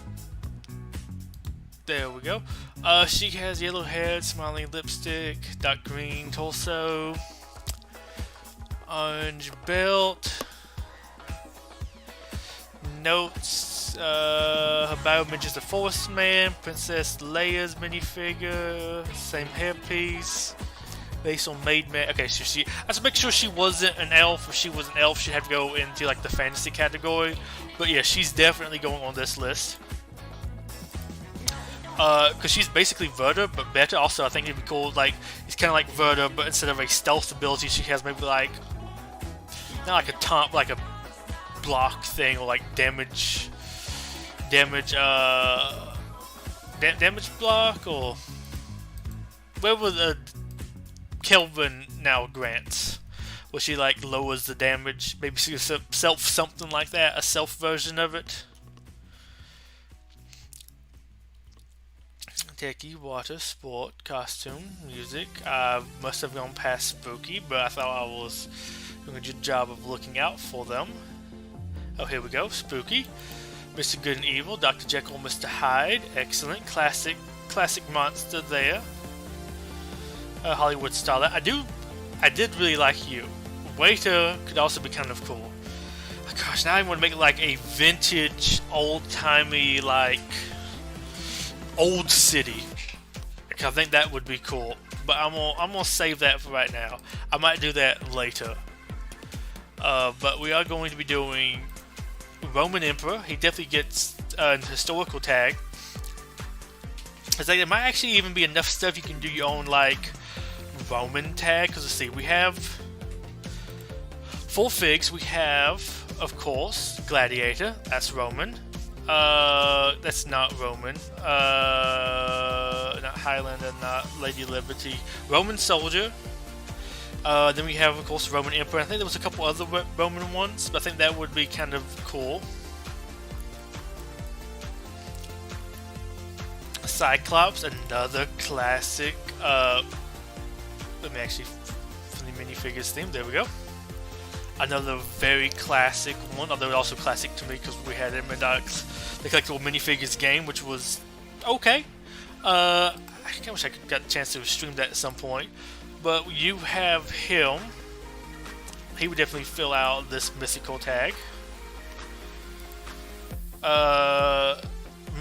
There we go. She has yellow hair, smiling lipstick, dark green torso, orange belt, notes. Her bio mentions the Forest Man, Princess Leia's minifigure, same hairpiece, based on Maid Man. Okay, so she. I have to make sure she wasn't an elf. If she was an elf, she'd have to go into like the fantasy category. But yeah, she's definitely going on this list. Because she's basically Verda, but better. Also, I think it'd be cool. Like it's kind of like Verda, but instead of a stealth ability, she has maybe like not like a taunt, like a block thing, or like damage block, or whatever the Kelvin now grants, where she like lowers the damage. Maybe she self something like that, a self version of it. Techie, water, sport, costume, music. I must have gone past Spooky, but I thought I was doing a good job of looking out for them. Oh, here we go. Spooky, Mr. Good and Evil, Dr. Jekyll, Mr. Hyde. Excellent, classic monster there. Hollywood starlet. I did really like you. Waiter could also be kind of cool. Oh, gosh, now I want to make it like a vintage, old-timey, like old city. I think that would be cool, but I'm gonna save that for right now. I might do that later. But we are going to be doing Roman Emperor. He definitely gets an historical tag. It's like there might actually even be enough stuff you can do your own like Roman tag. Because let's see, we have 4 figs. We have, of course, Gladiator. That's Roman. That's not Roman. Not Highlander, not Lady Liberty. Roman Soldier. Then we have, of course, Roman Emperor. I think there was a couple other Roman ones, but I think that would be kind of cool. Cyclops, another classic. Let me actually, for the minifigures theme, there we go. Another very classic one, although also classic to me because we had him in the collectible minifigures game, which was okay. I wish I could got a chance to stream that at some point. But you have him. He would definitely fill out this mythical tag.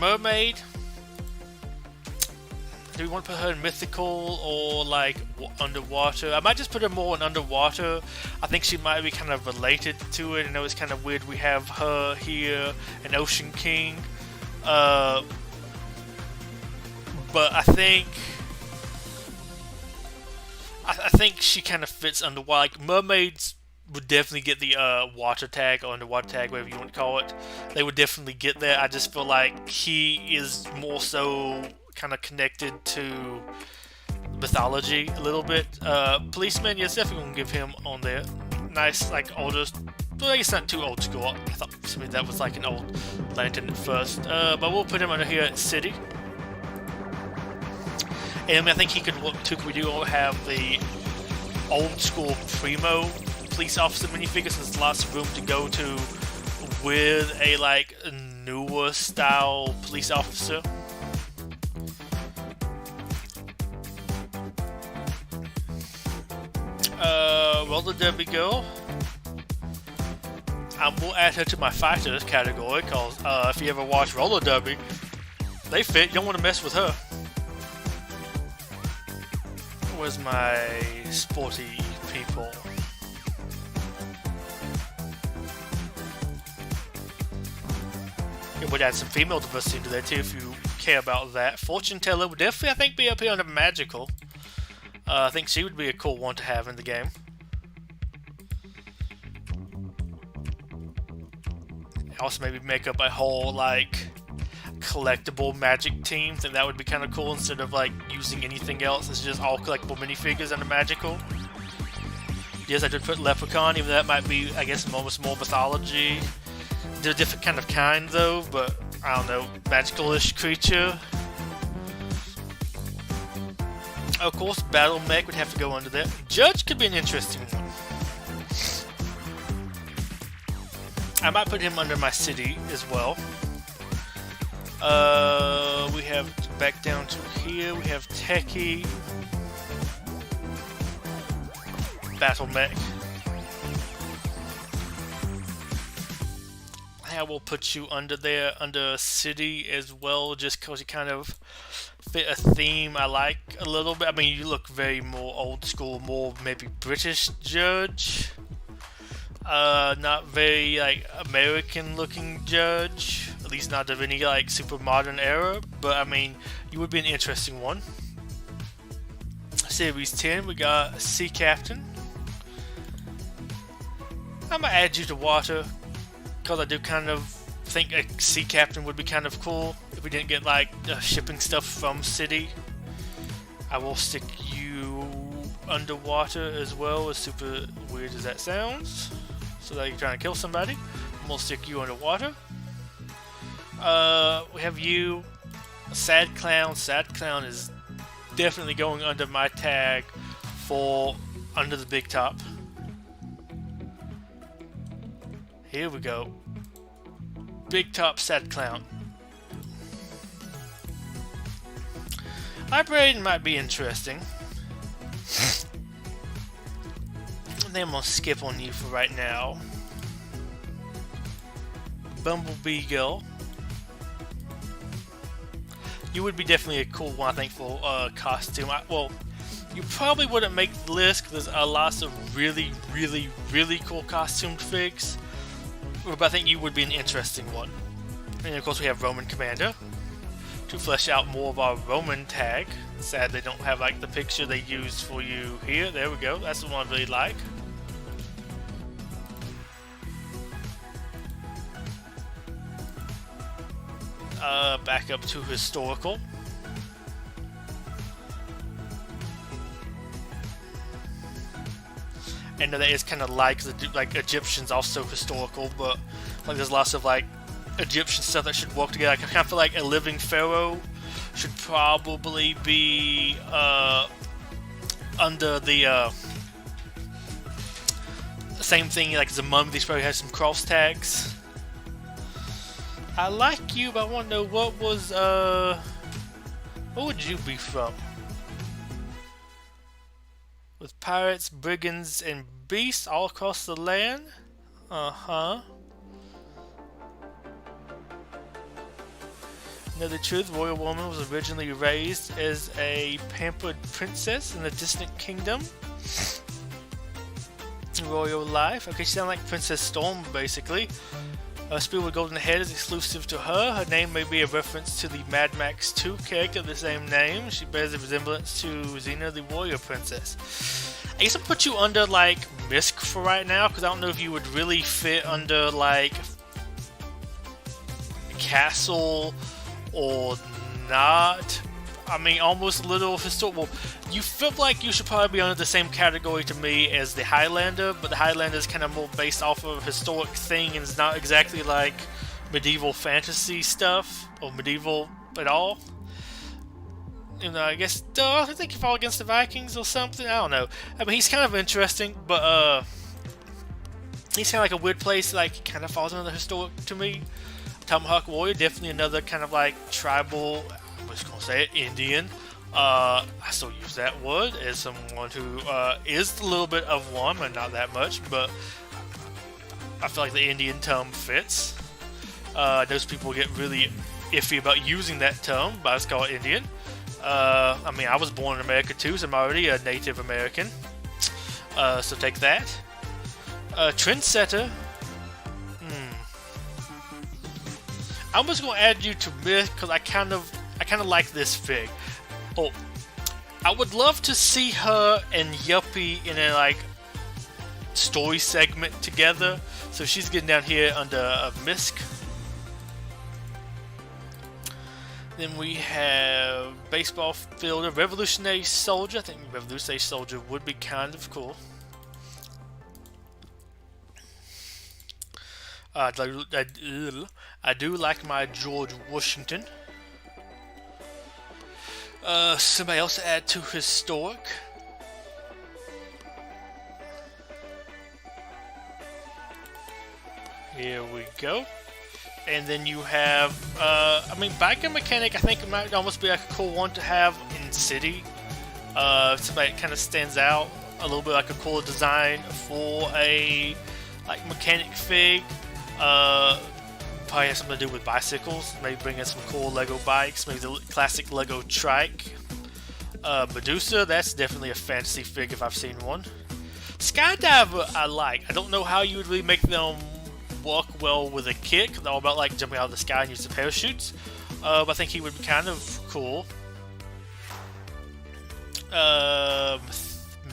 Mermaid. Do we want to put her in mythical or like underwater? I might just put her more in underwater. I think she might be kind of related to it. I know it's kind of weird we have her here, an Ocean King. But I think she kind of fits under, like mermaids would definitely get the water tag or underwater tag, whatever you want to call it. They would definitely get that. I just feel like he is more so kind of connected to mythology a little bit. Policeman, yes, definitely gonna give him on there. Nice, like older, but I guess not too old school. I thought to me that was like an old lantern at first. But we'll put him under here at City. And I think he could look too. We do have the old school Primo police officer minifigure, so there's lots of room to go to with a like newer style police officer. Roller Derby Girl. I will add her to my fighters category because if you ever watch Roller Derby, they fit. You don't want to mess with her. Where's my sporty people? It would add some female diversity into that too if you care about that. Fortune Teller would definitely, I think, be up here under magical. I think she would be a cool one to have in the game. Also, maybe make up a whole like collectible magic team. I think that would be kind of cool instead of like using anything else. It's just all collectible minifigures under magical. Yes, I did put Leprechaun, even though that might be, I guess, almost more mythology. They're a different kind of kind, though, but I don't know, magical-ish creature. Of course, Battle Mech would have to go under there. Judge could be an interesting one. I might put him under my city as well. We have back down to here. We have Techie. Battle Mech. I will put you under there, under city as well, just because you kind of fit a theme I like a little bit. I mean, you look very more old school, more maybe British Judge. Not very like American looking Judge, at least not of any like super modern era, but I mean, you would be an interesting one. Series 10, we got a Sea Captain. I'm gonna add you to water because I do kind of think a Sea Captain would be kind of cool if we didn't get like shipping stuff from city. I will stick you underwater as well, as super weird as that sounds. So that you're trying to kill somebody. We'll stick you underwater. We have you, Sad Clown. Sad Clown is definitely going under my tag for under the big top. Here we go. Big top Sad Clown. Librarian might be interesting. And then we'll skip on you for right now. Bumblebee Girl. You would be definitely a cool one, I think, for costume. Well, you probably wouldn't make the list because there's a lot of really, really, really cool costumed figs. But I think you would be an interesting one. And of course we have Roman Commander. To flesh out more of our Roman tag. Sad they don't have like the picture they used for you here. There we go. That's the one I really like. Back up to historical. I know that is kind of like Egyptians also historical, but like there's lots of like Egyptian stuff that should work together. I kind of feel like a living pharaoh should probably be under the same thing like as a mummy. These probably has some cross tags. I like you, but I want to know what would you be from? With pirates, brigands, and beasts all across the land? Uh-huh. Know the truth, Royal Woman was originally raised as a pampered princess in a distant kingdom. Royal life. Okay, she sounds like Princess Storm, basically. Spear with golden head is exclusive to her. Her name may be a reference to the Mad Max 2 character of the same name. She bears a resemblance to Xena, the warrior princess. I guess I'll put you under, like, Misk for right now, because I don't know if you would really fit under, like, Castle or not. I mean, almost a little historical. You feel like you should probably be under the same category to me as the Highlander, but the Highlander is kind of more based off of a historic thing and it's not exactly like medieval fantasy stuff or medieval at all. You know, I guess I think he fought against the Vikings or something. I don't know. I mean, he's kind of interesting, but he's kind of like a weird place. Like, kind of falls under the historic to me. Tomahawk Warrior, definitely another kind of like tribal. I'm just gonna say it, Indian. I still use that word as someone who is a little bit of one, but not that much. But I feel like the Indian term fits. Those people get really iffy about using that term, but I just call it Indian. I mean, I was born in America too, so I'm already a Native American. So take that. Trendsetter. I'm just gonna add you to myth because I kind of I kind of like this fig. Oh, I would love to see her and Yuppie in a like story segment together. So she's getting down here under a misc. Then we have baseball fielder, revolutionary soldier. I think revolutionary soldier would be kind of cool. I do like my George Washington. Somebody else to add to historic. Here we go. And then you have, I mean, biker mechanic. I think it might almost be like a cool one to have in city. Somebody that kind of stands out a little bit, like a cooler design for a like mechanic fig. Probably has something to do with bicycles. Maybe bring in some cool Lego bikes. Maybe the classic Lego trike. Medusa, that's definitely a fantasy fig if I've seen one. Skydiver, I like. I don't know how you would really make them walk well with a kick. They're all about like jumping out of the sky and using parachutes. But I think he would be kind of cool.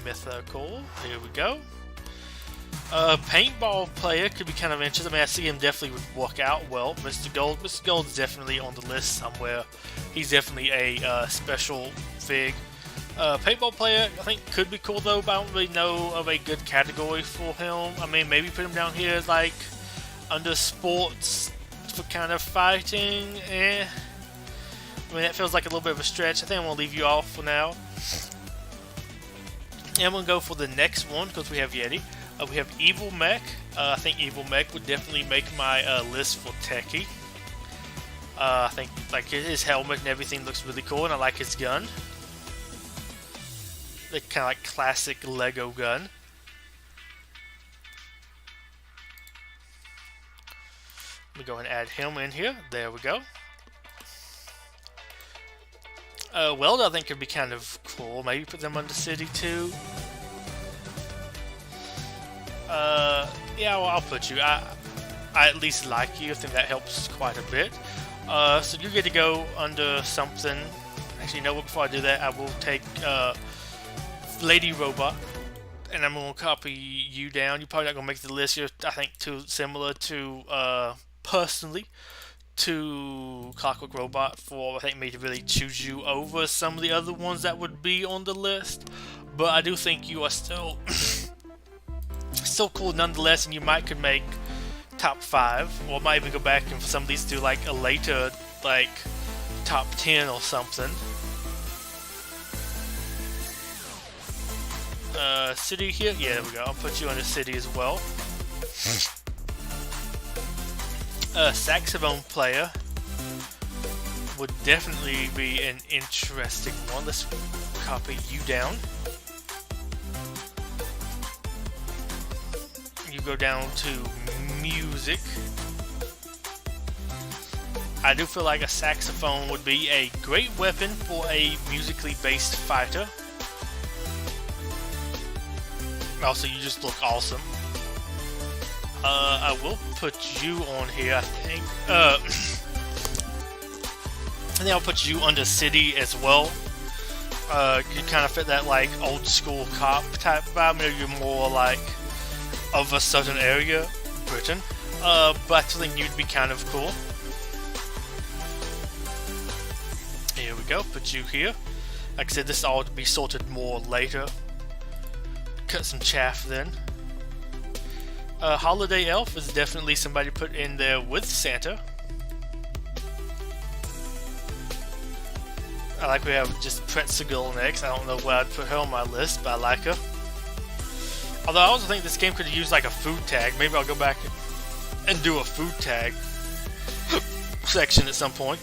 Mythical. Here we go. Paintball player could be kind of interesting. I mean, I see him definitely would work out well. Mr. Gold. Mr. Gold's definitely on the list somewhere. He's definitely a special fig. Paintball player, I think, could be cool though, but I don't really know of a good category for him. I mean, maybe put him down here like under sports for kind of fighting. I mean, that feels like a little bit of a stretch. I think I'm going to leave you off for now. And I'm going to go for the next one because we have Yeti. We have Evil Mech. I think Evil Mech would definitely make my list for Techie. I think like his helmet and everything looks really cool, and I like his gun. The kind of like classic Lego gun. Let me go and add him in here. There we go. Welder I think could be kind of cool. Maybe put them under city too. Yeah, well, I'll put you. I at least like you. I think that helps quite a bit. So you get to go under something. Actually, you know what? Before I do that, I will take Lady Robot, and I'm gonna copy you down. You're probably not gonna make the list. You're, I think, too similar to personally to Clockwork Robot for I think me to really choose you over some of the other ones that would be on the list. But I do think you are still still cool nonetheless, and you might could make top 5, or might even go back and for some of these do like a later like top 10 or something. City here, yeah, there we go. I'll put you on the city as well. Saxophone player would definitely be an interesting one. Let's copy you down. You go down to music. I do feel like a saxophone would be a great weapon for a musically based fighter. Also, you just look awesome. I will put you on here, I think. I think I'll put you under city as well. You kind of fit that like old school cop type vibe. Maybe you're more like of a certain area, Britain. But I think you'd be kind of cool. Here we go. Put you here. Like I said, this all to be sorted more later. Cut some chaff then. Holiday Elf is definitely somebody put in there with Santa. I like we have just Pretzel next. I don't know where I'd put her on my list, but I like her. Although I also think this game could use like a food tag. Maybe I'll go back and do a food tag section at some point.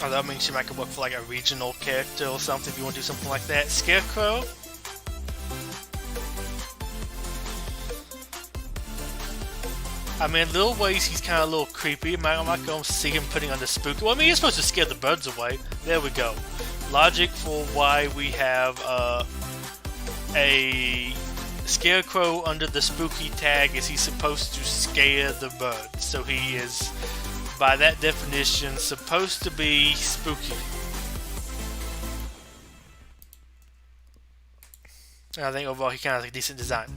Although I mean she might work for like a regional character or something if you want to do something like that. Scarecrow. I mean, in little ways he's kind of a little creepy. I'm not going to see him putting on the spooky. Well, I mean, he's supposed to scare the birds away. There we go. Logic for why we have a scarecrow under the spooky tag is he's supposed to scare the birds. So he is by that definition, supposed to be spooky. And I think overall he kind of has a decent design.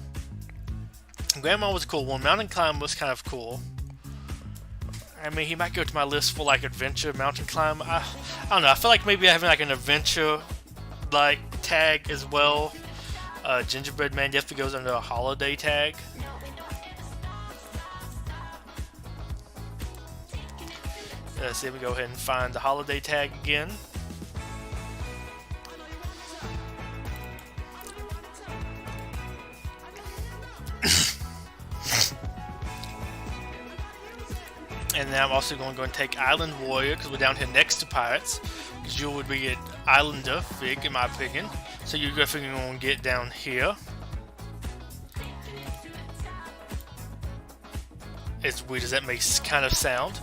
Grandma was a cool one. Mountain climb was kind of cool. I mean, he might go to my list for like adventure mountain climb. I don't know. I feel like maybe having like an adventure like tag as well. Gingerbread Man definitely goes under a holiday tag. Let's see if we go ahead and find the holiday tag again. And then I'm also going to go and take Island Warrior because we're down here next to Pirates. Because you would be an Islander fig, in my opinion. So you're definitely going to get down here. As weird as that may kind of sound.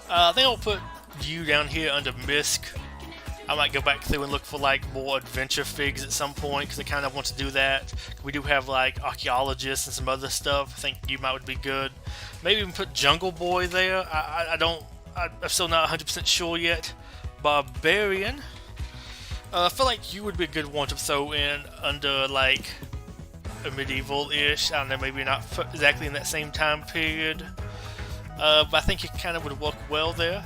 I think I'll put you down here under Misk. I might go back through and look for like more adventure figs at some point because I kind of want to do that. We do have like archaeologists and some other stuff. I think you might would be good. Maybe even put Jungle Boy there. I'm still not 100% sure yet. Barbarian. I feel like you would be a good one to throw in under like a medieval-ish. I don't know, maybe not exactly in that same time period. But I think it kind of would work well there.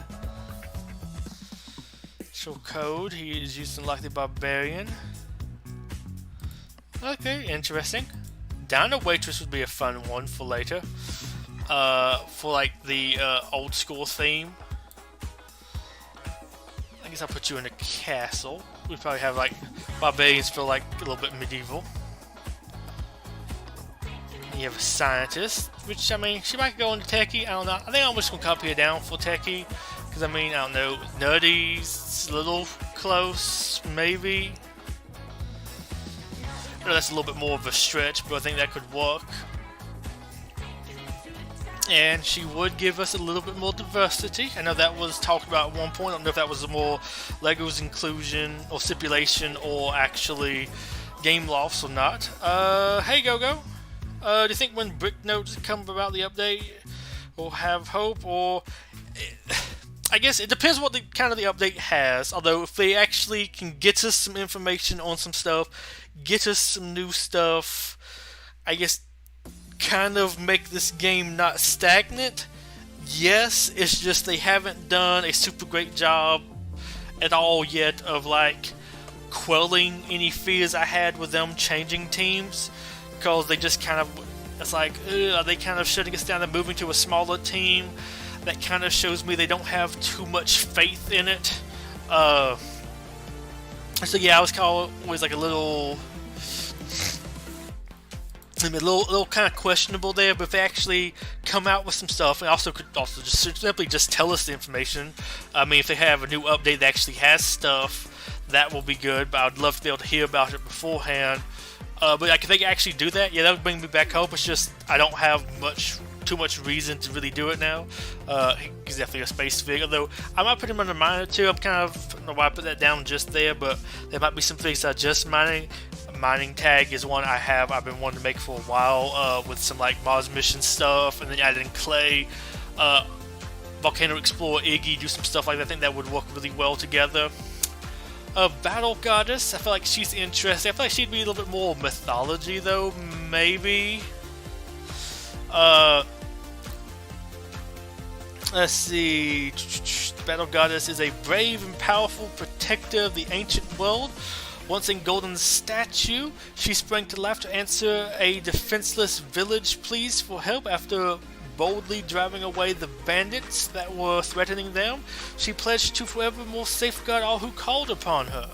Show code. He is using like the Barbarian. Okay, interesting. Dino Waitress would be a fun one for later. For like the old school theme. I guess I'll put you in a castle. We probably have like barbarians feel like a little bit medieval. You have a scientist, which I mean, she might go into techie. I don't know. I think I'm just gonna copy her down for techie, because I mean, I don't know. Nerdy's a little close, maybe. I know that's a little bit more of a stretch, but I think that could work. And she would give us a little bit more diversity. I know that was talked about at one point. I don't know if that was a more Legos inclusion or stipulation or actually game loss or not. Hey Go-Go. Do you think when brick notes come about the update will have hope, or I guess it depends what the kind of the update has. Although if they actually can get us some information on some stuff, get us some new stuff, I guess kind of make this game not stagnant. Yes, it's just they haven't done a super great job at all yet of like quelling any fears I had with them changing teams, because they just kind of, it's like, are they kind of shutting us down and moving to a smaller team? That kind of shows me they don't have too much faith in it. So yeah, I was always like a little kind of questionable there, but if they actually come out with some stuff, and also could also just simply just tell us the information. I mean, if they have a new update that actually has stuff, that will be good, but I'd love to be able to hear about it beforehand. But like, if they actually do that, yeah, that would bring me back hope. It's just I don't have too much reason to really do it now. He's definitely a space fig, although I might put him under miner too. I'm kind of, I don't know why I put that down just there, but there might be some things that are just mining. Mining tag is one I've been wanting to make for a while, with some like Mars mission stuff, and then add in clay, Volcano Explorer Iggy, do some stuff like that. I think that would work really well together. Battle Goddess, I feel like she's interesting. I feel like she'd be a little bit more mythology though, maybe. Let's see. Battle Goddess is a brave and powerful protector of the ancient world. Once in golden statue, she sprang to life to answer a defenseless village pleas for help after boldly driving away the bandits that were threatening them. She pledged to forevermore safeguard all who called upon her.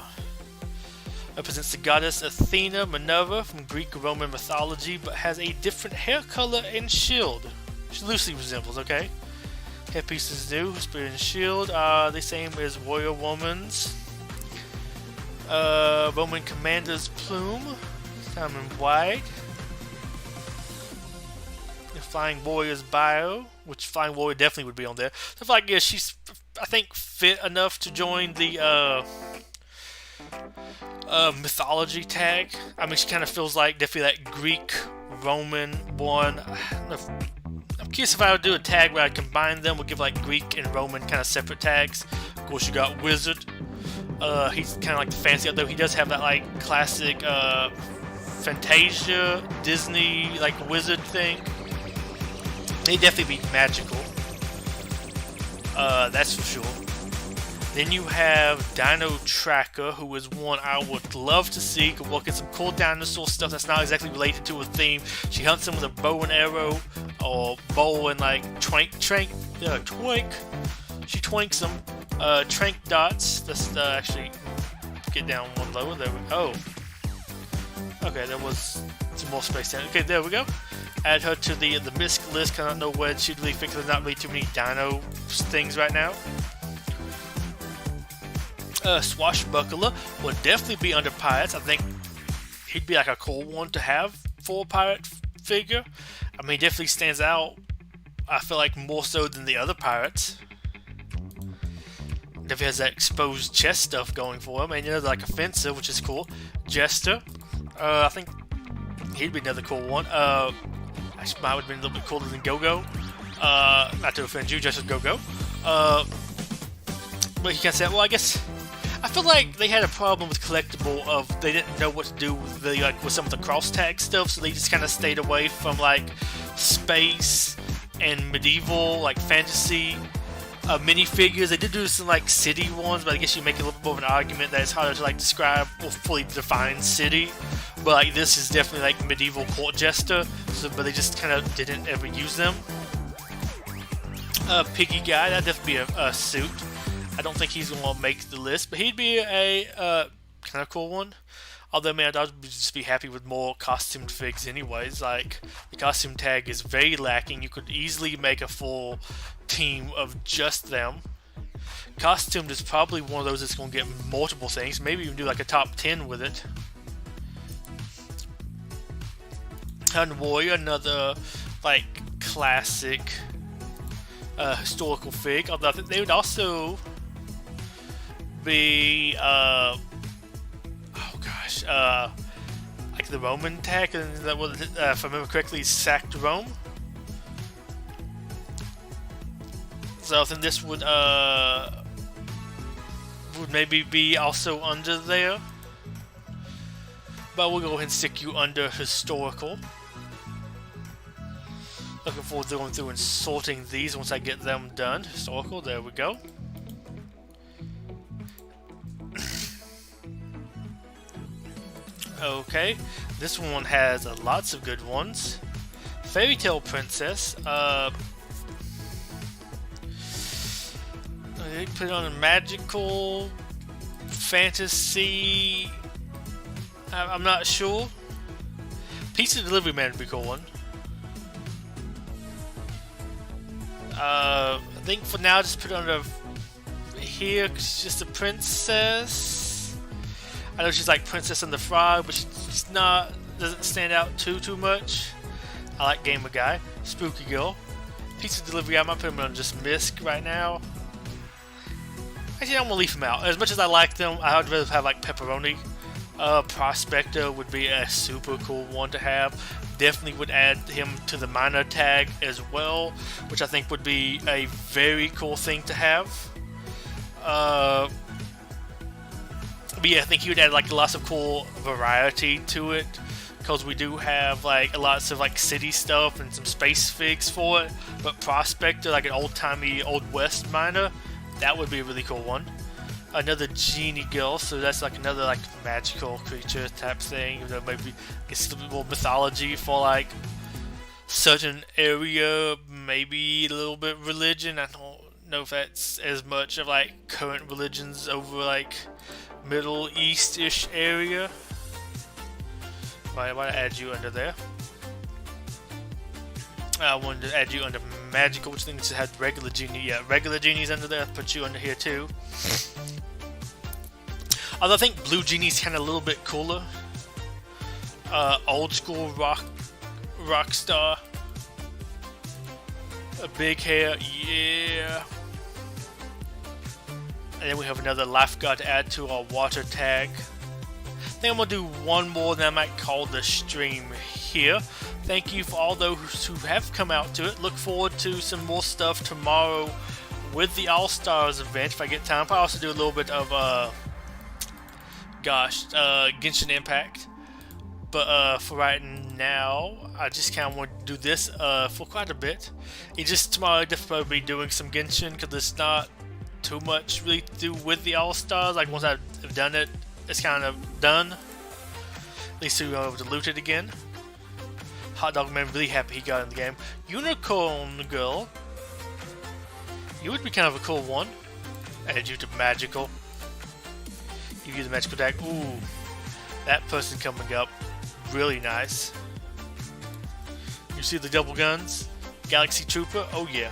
Represents the goddess Athena Minerva from Greek-Roman mythology, but has a different hair color and shield. She loosely resembles, okay? Hairpiece is new, spear and shield, the same as Warrior Woman's. Roman Commander's plume, I'm in white. The Flying Warrior's bio, which Flying Warrior definitely would be on there. So I feel like, yeah, she's, I think, fit enough to join the mythology tag. I mean, she kind of feels like definitely that Greek Roman one. I'm curious if I would do a tag where I combine them, would give like Greek and Roman kind of separate tags. Of course, you got Wizard. He's kind of like the fancy, although he does have that like classic Fantasia Disney like wizard thing. They definitely be magical. That's for sure. Then you have Dino Tracker, who is one I would love to see. Could look at some cool dinosaur stuff that's not exactly related to a theme. She hunts them with a bow and arrow, or bow and like twink. She twinks them. Trank dots. Let's actually get down one lower. There we go. Oh. Okay, there was some more space down. Okay, there we go. Add her to the misc list. I don't know where she'd really fit, because there's not really too many dino things right now. Swashbuckler would definitely be under pirates. I think he'd be like a cool one to have for a pirate figure. I mean, he definitely stands out. I feel like more so than the other pirates. Definitely has that exposed chest stuff going for him, and you know, like a fencer, which is cool. Jester, I think he'd be another cool one. Actually, might have been a little bit cooler than Go-Go. Not to offend you, Jester's Go-Go. But you can say, well, I guess I feel like they had a problem with collectible of they didn't know what to do with the with some of the cross tag stuff, so they just kind of stayed away from like space and medieval like fantasy minifigures. They did do some like city ones, but I guess you make a little bit more of an argument that it's harder to like describe or fully define city. But like this is definitely like medieval court jester, so but they just kind of didn't ever use them. Piggy guy, that'd definitely be a suit. I don't think he's going to make the list, but he'd be a kind of cool one. Although, man, I'd just be happy with more costumed figs anyways. Like, the costume tag is very lacking. You could easily make a full team of just them. Costumed is probably one of those that's going to get multiple things. Maybe even do like a top 10 with it. And Warrior, another, like, classic historical fig. Although I think they would also be like the Roman tag, and that was, if I remember correctly, sacked Rome. So I think this would maybe be also under there, but we'll go ahead and stick you under historical. Looking forward to going through and sorting these once I get them done. Historical, there we go. Okay, this one has lots of good ones. Fairy Tale Princess. They put it on a magical fantasy. I'm not sure. Pizza Delivery Man would be a cool one. I think for now, just put it under here because she's just a princess. I know she's like Princess and the Frog, but she's not, doesn't stand out too much. I like Gamer Guy. Spooky Girl. Pizza Delivery, I might put him on just Misc right now. Actually, I'm gonna leave him out. As much as I like them, I would rather have like Pepperoni. Prospector would be a super cool one to have. Definitely would add him to the minor tag as well, which I think would be a very cool thing to have. But yeah, I think he would add like lots of cool variety to it, because we do have like lots of like city stuff and some space figs for it. But Prospector, like an old-timey Old West miner, that would be a really cool one. Another genie girl, so that's like another like magical creature type thing. You know, maybe it's a little bit more mythology for like certain area, maybe a little bit religion. I don't know if that's as much of like current religions over like Middle East-ish area. I want to add you under there. I wanted to add you under magical, which I think just had regular genie. Yeah, regular genies under there. I'll put you under here too. Although I think blue genie's kind of a little bit cooler. Old school rock star. A big hair, yeah. And then we have another lifeguard to add to our water tag. I think I'm gonna do one more that I might call the stream here. Thank you for all those who have come out to it. Look forward to some more stuff tomorrow with the All-Stars event if I get time. I'll also do a little bit of Genshin Impact. But for right now, I just kind of want to do this for quite a bit. It's just tomorrow I'll definitely be doing some Genshin because there's not too much really to do with the All-Stars. Like once I've done it, it's kind of done. At least we'll be able to loot it again. Hot Dog Man really happy he got in the game. Unicorn Girl. You would be kind of a cool one. Add you to magical. Give you the magical tag. Ooh, that person coming up. Really nice. You see the double guns? Galaxy Trooper? Oh yeah.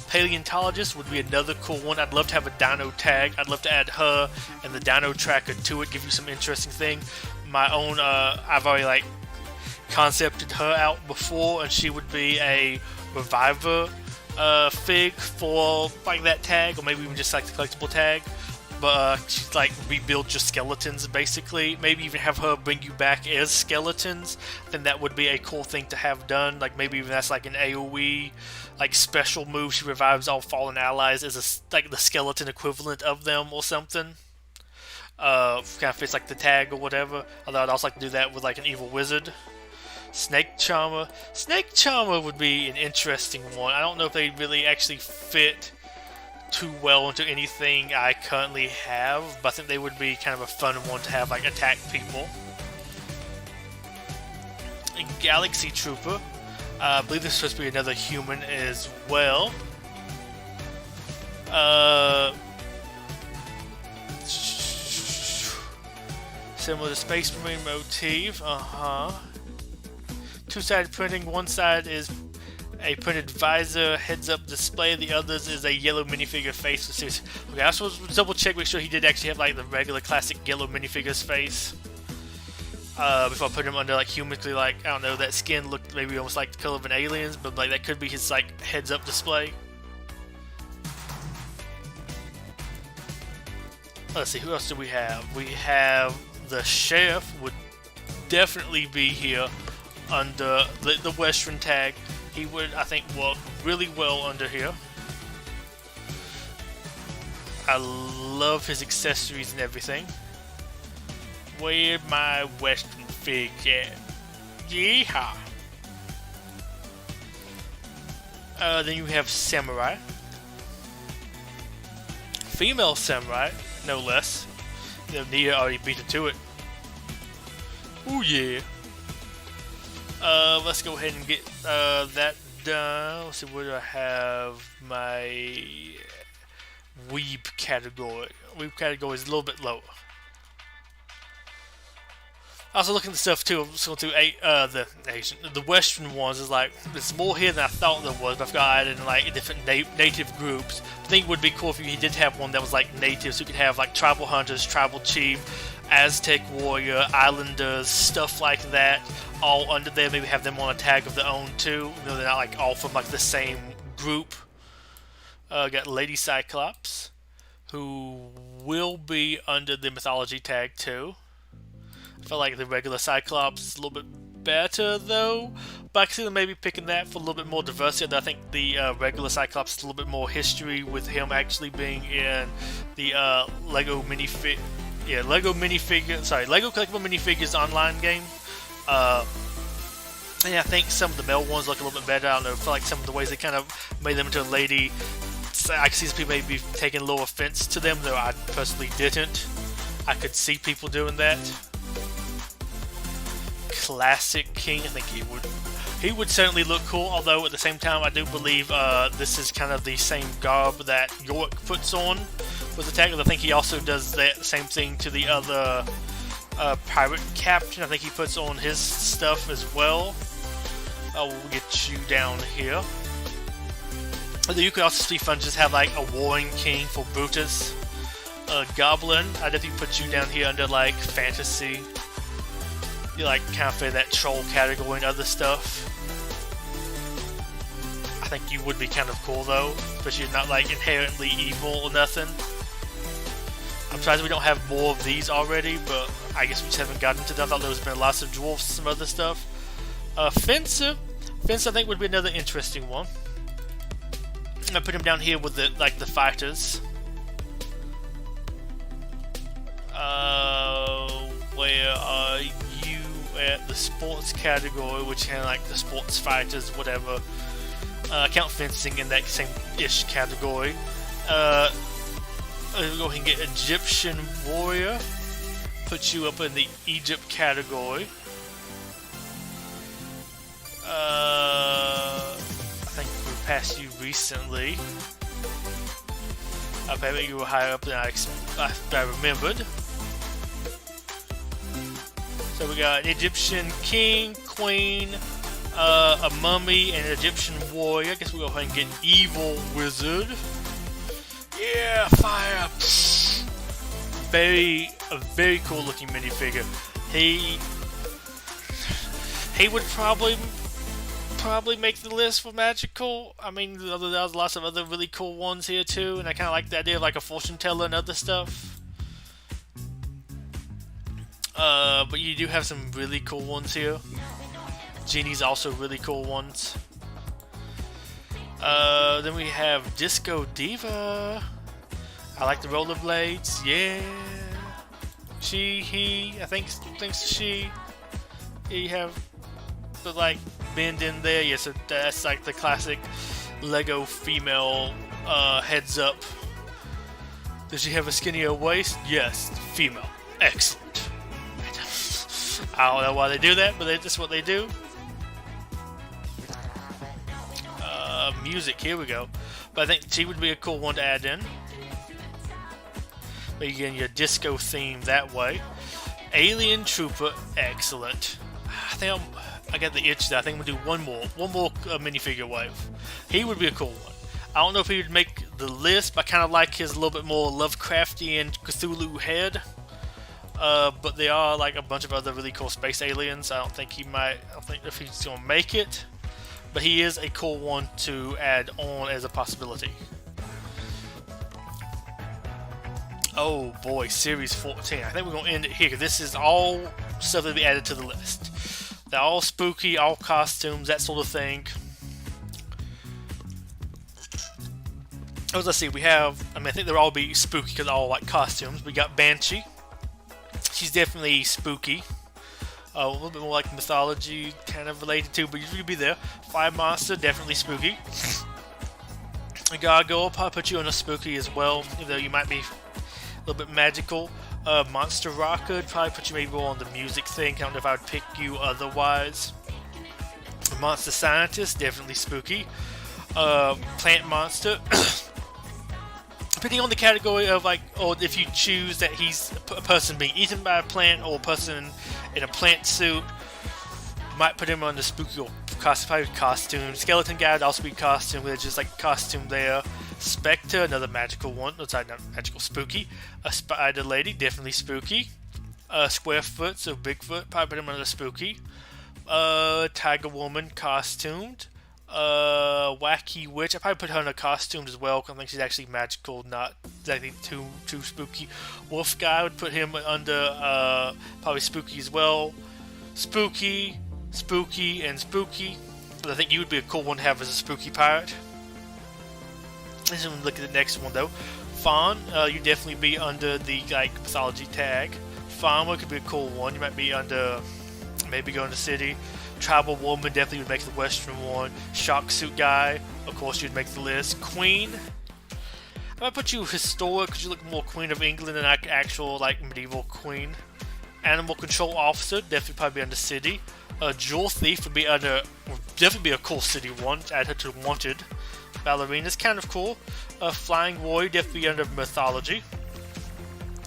Paleontologist would be another cool one. I'd love to have a Dino tag. I'd love to add her and the Dino Tracker to it. Give you some interesting thing. My own, I've already like concepted her out before, and she would be a Reviver fig for like that tag, or maybe even just like the collectible tag. But she's like rebuild your skeletons basically. Maybe even have her bring you back as skeletons. Then that would be a cool thing to have done. Like maybe even that's like an AoE like special move. She revives all fallen allies as like the skeleton equivalent of them or something. Kind of fits like the tag or whatever. Although I'd also like to do that with like an evil wizard. Snake Charmer. Snake Charmer would be an interesting one. I don't know if they really actually fit too well into anything I currently have, but I think they would be kind of a fun one to have like attack people. Galaxy Trooper. I believe this is supposed to be another human as well. Similar to Space Marine motif. Two-sided printing. One side is a printed visor, heads-up display. The others is a yellow minifigure face with serious. Okay, I was supposed to double check, make sure he did actually have like the regular classic yellow minifigure's face. Before I put him under like humanically, like I don't know, that skin looked maybe almost like the color of an alien's, but like that could be his like heads-up display. Let's see, who else do we have? We have the Sheriff would definitely be here under the Western tag. He would, I think, work really well under here. I love his accessories and everything. Where'd my Western fig at? Yeehaw! Then you have Samurai. Female Samurai, no less. You know, Nia already beat it to it. Ooh yeah! Let's go ahead and get that done. Let's see, where do I have my weeb category? Weeb category is a little bit lower. Also looking at the stuff too, I'm just going through the Western ones. Is like there's more here than I thought there was, but I've got added in like different native groups. I think it would be cool if he did have one that was like native, so you could have like tribal hunters, tribal chief, Aztec Warrior, Islanders, stuff like that, all under there. Maybe have them on a tag of their own too. You know, they're not like all from like the same group. Got Lady Cyclops, who will be under the mythology tag too. I feel like the regular Cyclops is a little bit better though, but I can see them maybe picking that for a little bit more diversity. I think the regular Cyclops is a little bit more history with him actually being in the Lego collectible minifigures online game. And I think some of the male ones look a little bit better. I don't know, I feel like some of the ways they kind of made them into a lady, I can see some people maybe taking a little offense to them, though I personally didn't. I could see people doing that. Classic King, I think he would certainly look cool, although at the same time I do believe this is kind of the same garb that York puts on with the tag. I think he also does that same thing to the other pirate captain. I think he puts on his stuff as well. We'll get you down here. You could also see fun just have like a warring king for Brutus. Goblin, I definitely put you down here under like fantasy. You like kind of fit that troll category and other stuff. I think you would be kind of cool though, but you're not like inherently evil or nothing. I'm surprised we don't have more of these already, but I guess we just haven't gotten to them. I thought there was been lots of dwarfs and some other stuff. Fencer. Fencer I think would be another interesting one. I put him down here with the fighters. Where are you at the sports category, which kind of like the sports fighters, whatever. Count fencing in that same-ish category. We'll go ahead and get Egyptian Warrior. Put you up in the Egypt category. I think we passed you recently. I bet you were higher up than I remembered. So we got an Egyptian King, Queen, a Mummy, and an Egyptian Warrior. I guess we'll go ahead and get Evil Wizard. Yeah, fire! A very cool looking minifigure. He would probably make the list for magical. I mean, there's lots of other really cool ones here too, and I kind of like the idea of like a fortune teller and other stuff. But you do have some really cool ones here. Genie's also really cool ones. Then we have Disco Diva. I like the rollerblades. Yeah. I think she. You have the like bend in there. Yeah, so that's like the classic Lego female heads up. Does she have a skinnier waist? Yes, female. Excellent. I don't know why they do that, but that's what they do. Music, here we go. But I think she would be a cool one to add in. But again, your disco theme that way. Alien Trooper, excellent. I think I got the itch there. I think we'll do one more minifigure wave. He would be a cool one. I don't know if he would make the list, but I kind of like his a little bit more Lovecraftian Cthulhu head. But there are like a bunch of other really cool space aliens. I don't think if he's gonna make it, but he is a cool one to add on as a possibility. Oh boy, Series 14. I think we're gonna end it here because this is all stuff that will be added to the list. They're all spooky, all costumes, that sort of thing. Oh, let's see. We have. I think they'll all be spooky because they're all like costumes. We got Banshee. She's definitely spooky. A little bit more like mythology kind of related to, but you'll be there. Fire Monster, definitely spooky. A Gargoyle, probably put you on a spooky as well, even though you might be a little bit magical. Monster Rocker, probably put you maybe more on the music thing. I don't know if I would pick you otherwise. Monster Scientist, definitely spooky. Plant Monster. Depending on the category of like, or if you choose that he's a person being eaten by a plant or a person in a plant suit, might put him on the spooky or costume. Skeleton Guy would also be costume, there's just like costume there. Spectre, another magical one. No, sorry, not magical, spooky. A Spider Lady, definitely spooky. Squarefoot, so Bigfoot, probably put him on the spooky. Tiger Woman, costumed. Wacky Witch, I probably put her in a costume as well because I think she's actually magical, not exactly too spooky. Wolf Guy would put him under probably spooky as well. Spooky, and spooky. But I think you would be a cool one to have as a spooky pirate. Let's look at the next one though. Fawn, you definitely be under the like mythology tag. Farmer could be a cool one. You might be under maybe going to city. Tribal Woman definitely would make the Western one. Shock Suit Guy, of course, you'd make the list. Queen, I might put you historic because you look more Queen of England than like actual like medieval Queen. Animal Control Officer, definitely probably under City. Jewel Thief would be under, definitely be a cool city one. Add her to Wanted. Ballerina's kind of cool. Flying Warrior, definitely be under Mythology.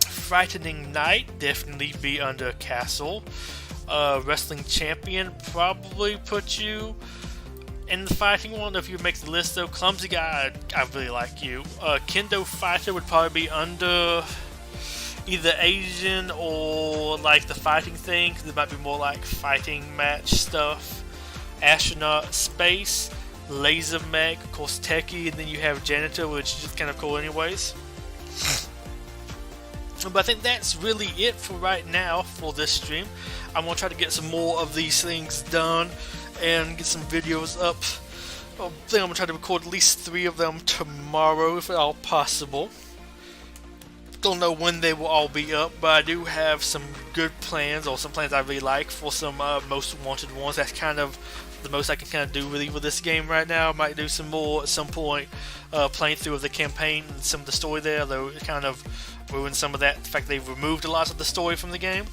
Frightening Knight, definitely be under Castle. Wrestling Champion, probably put you in the fighting one if you make the list though. Clumsy Guy, I really like you. Kendo Fighter would probably be under either Asian or like the fighting thing, because it might be more like fighting match stuff. Astronaut Space, Laser Mech, of course Techie, and then you have Janitor, which is just kind of cool anyways. But I think that's really it for right now for this stream. I'm going to try to get some more of these things done and get some videos up. I think I'm gonna try to record at least 3 of them tomorrow, if at all possible. Don't know when they will all be up, but I do have some good plans, or some plans I really like, for some most wanted ones. That's kind of the most I can kind of do really with this game right now. I might do some more at some point, playing through of the campaign and some of the story there, though it kind of ruined some of that. In fact, they've removed a lot of the story from the game.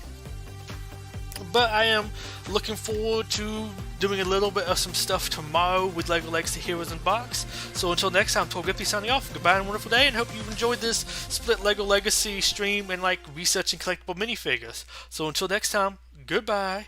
But I am looking forward to doing a little bit of some stuff tomorrow with LEGO Legacy Heroes Unboxed. So until next time, Betuor Gripley signing off. Goodbye and a wonderful day, and hope you've enjoyed this split LEGO Legacy stream and like researching collectible minifigures. So until next time, goodbye.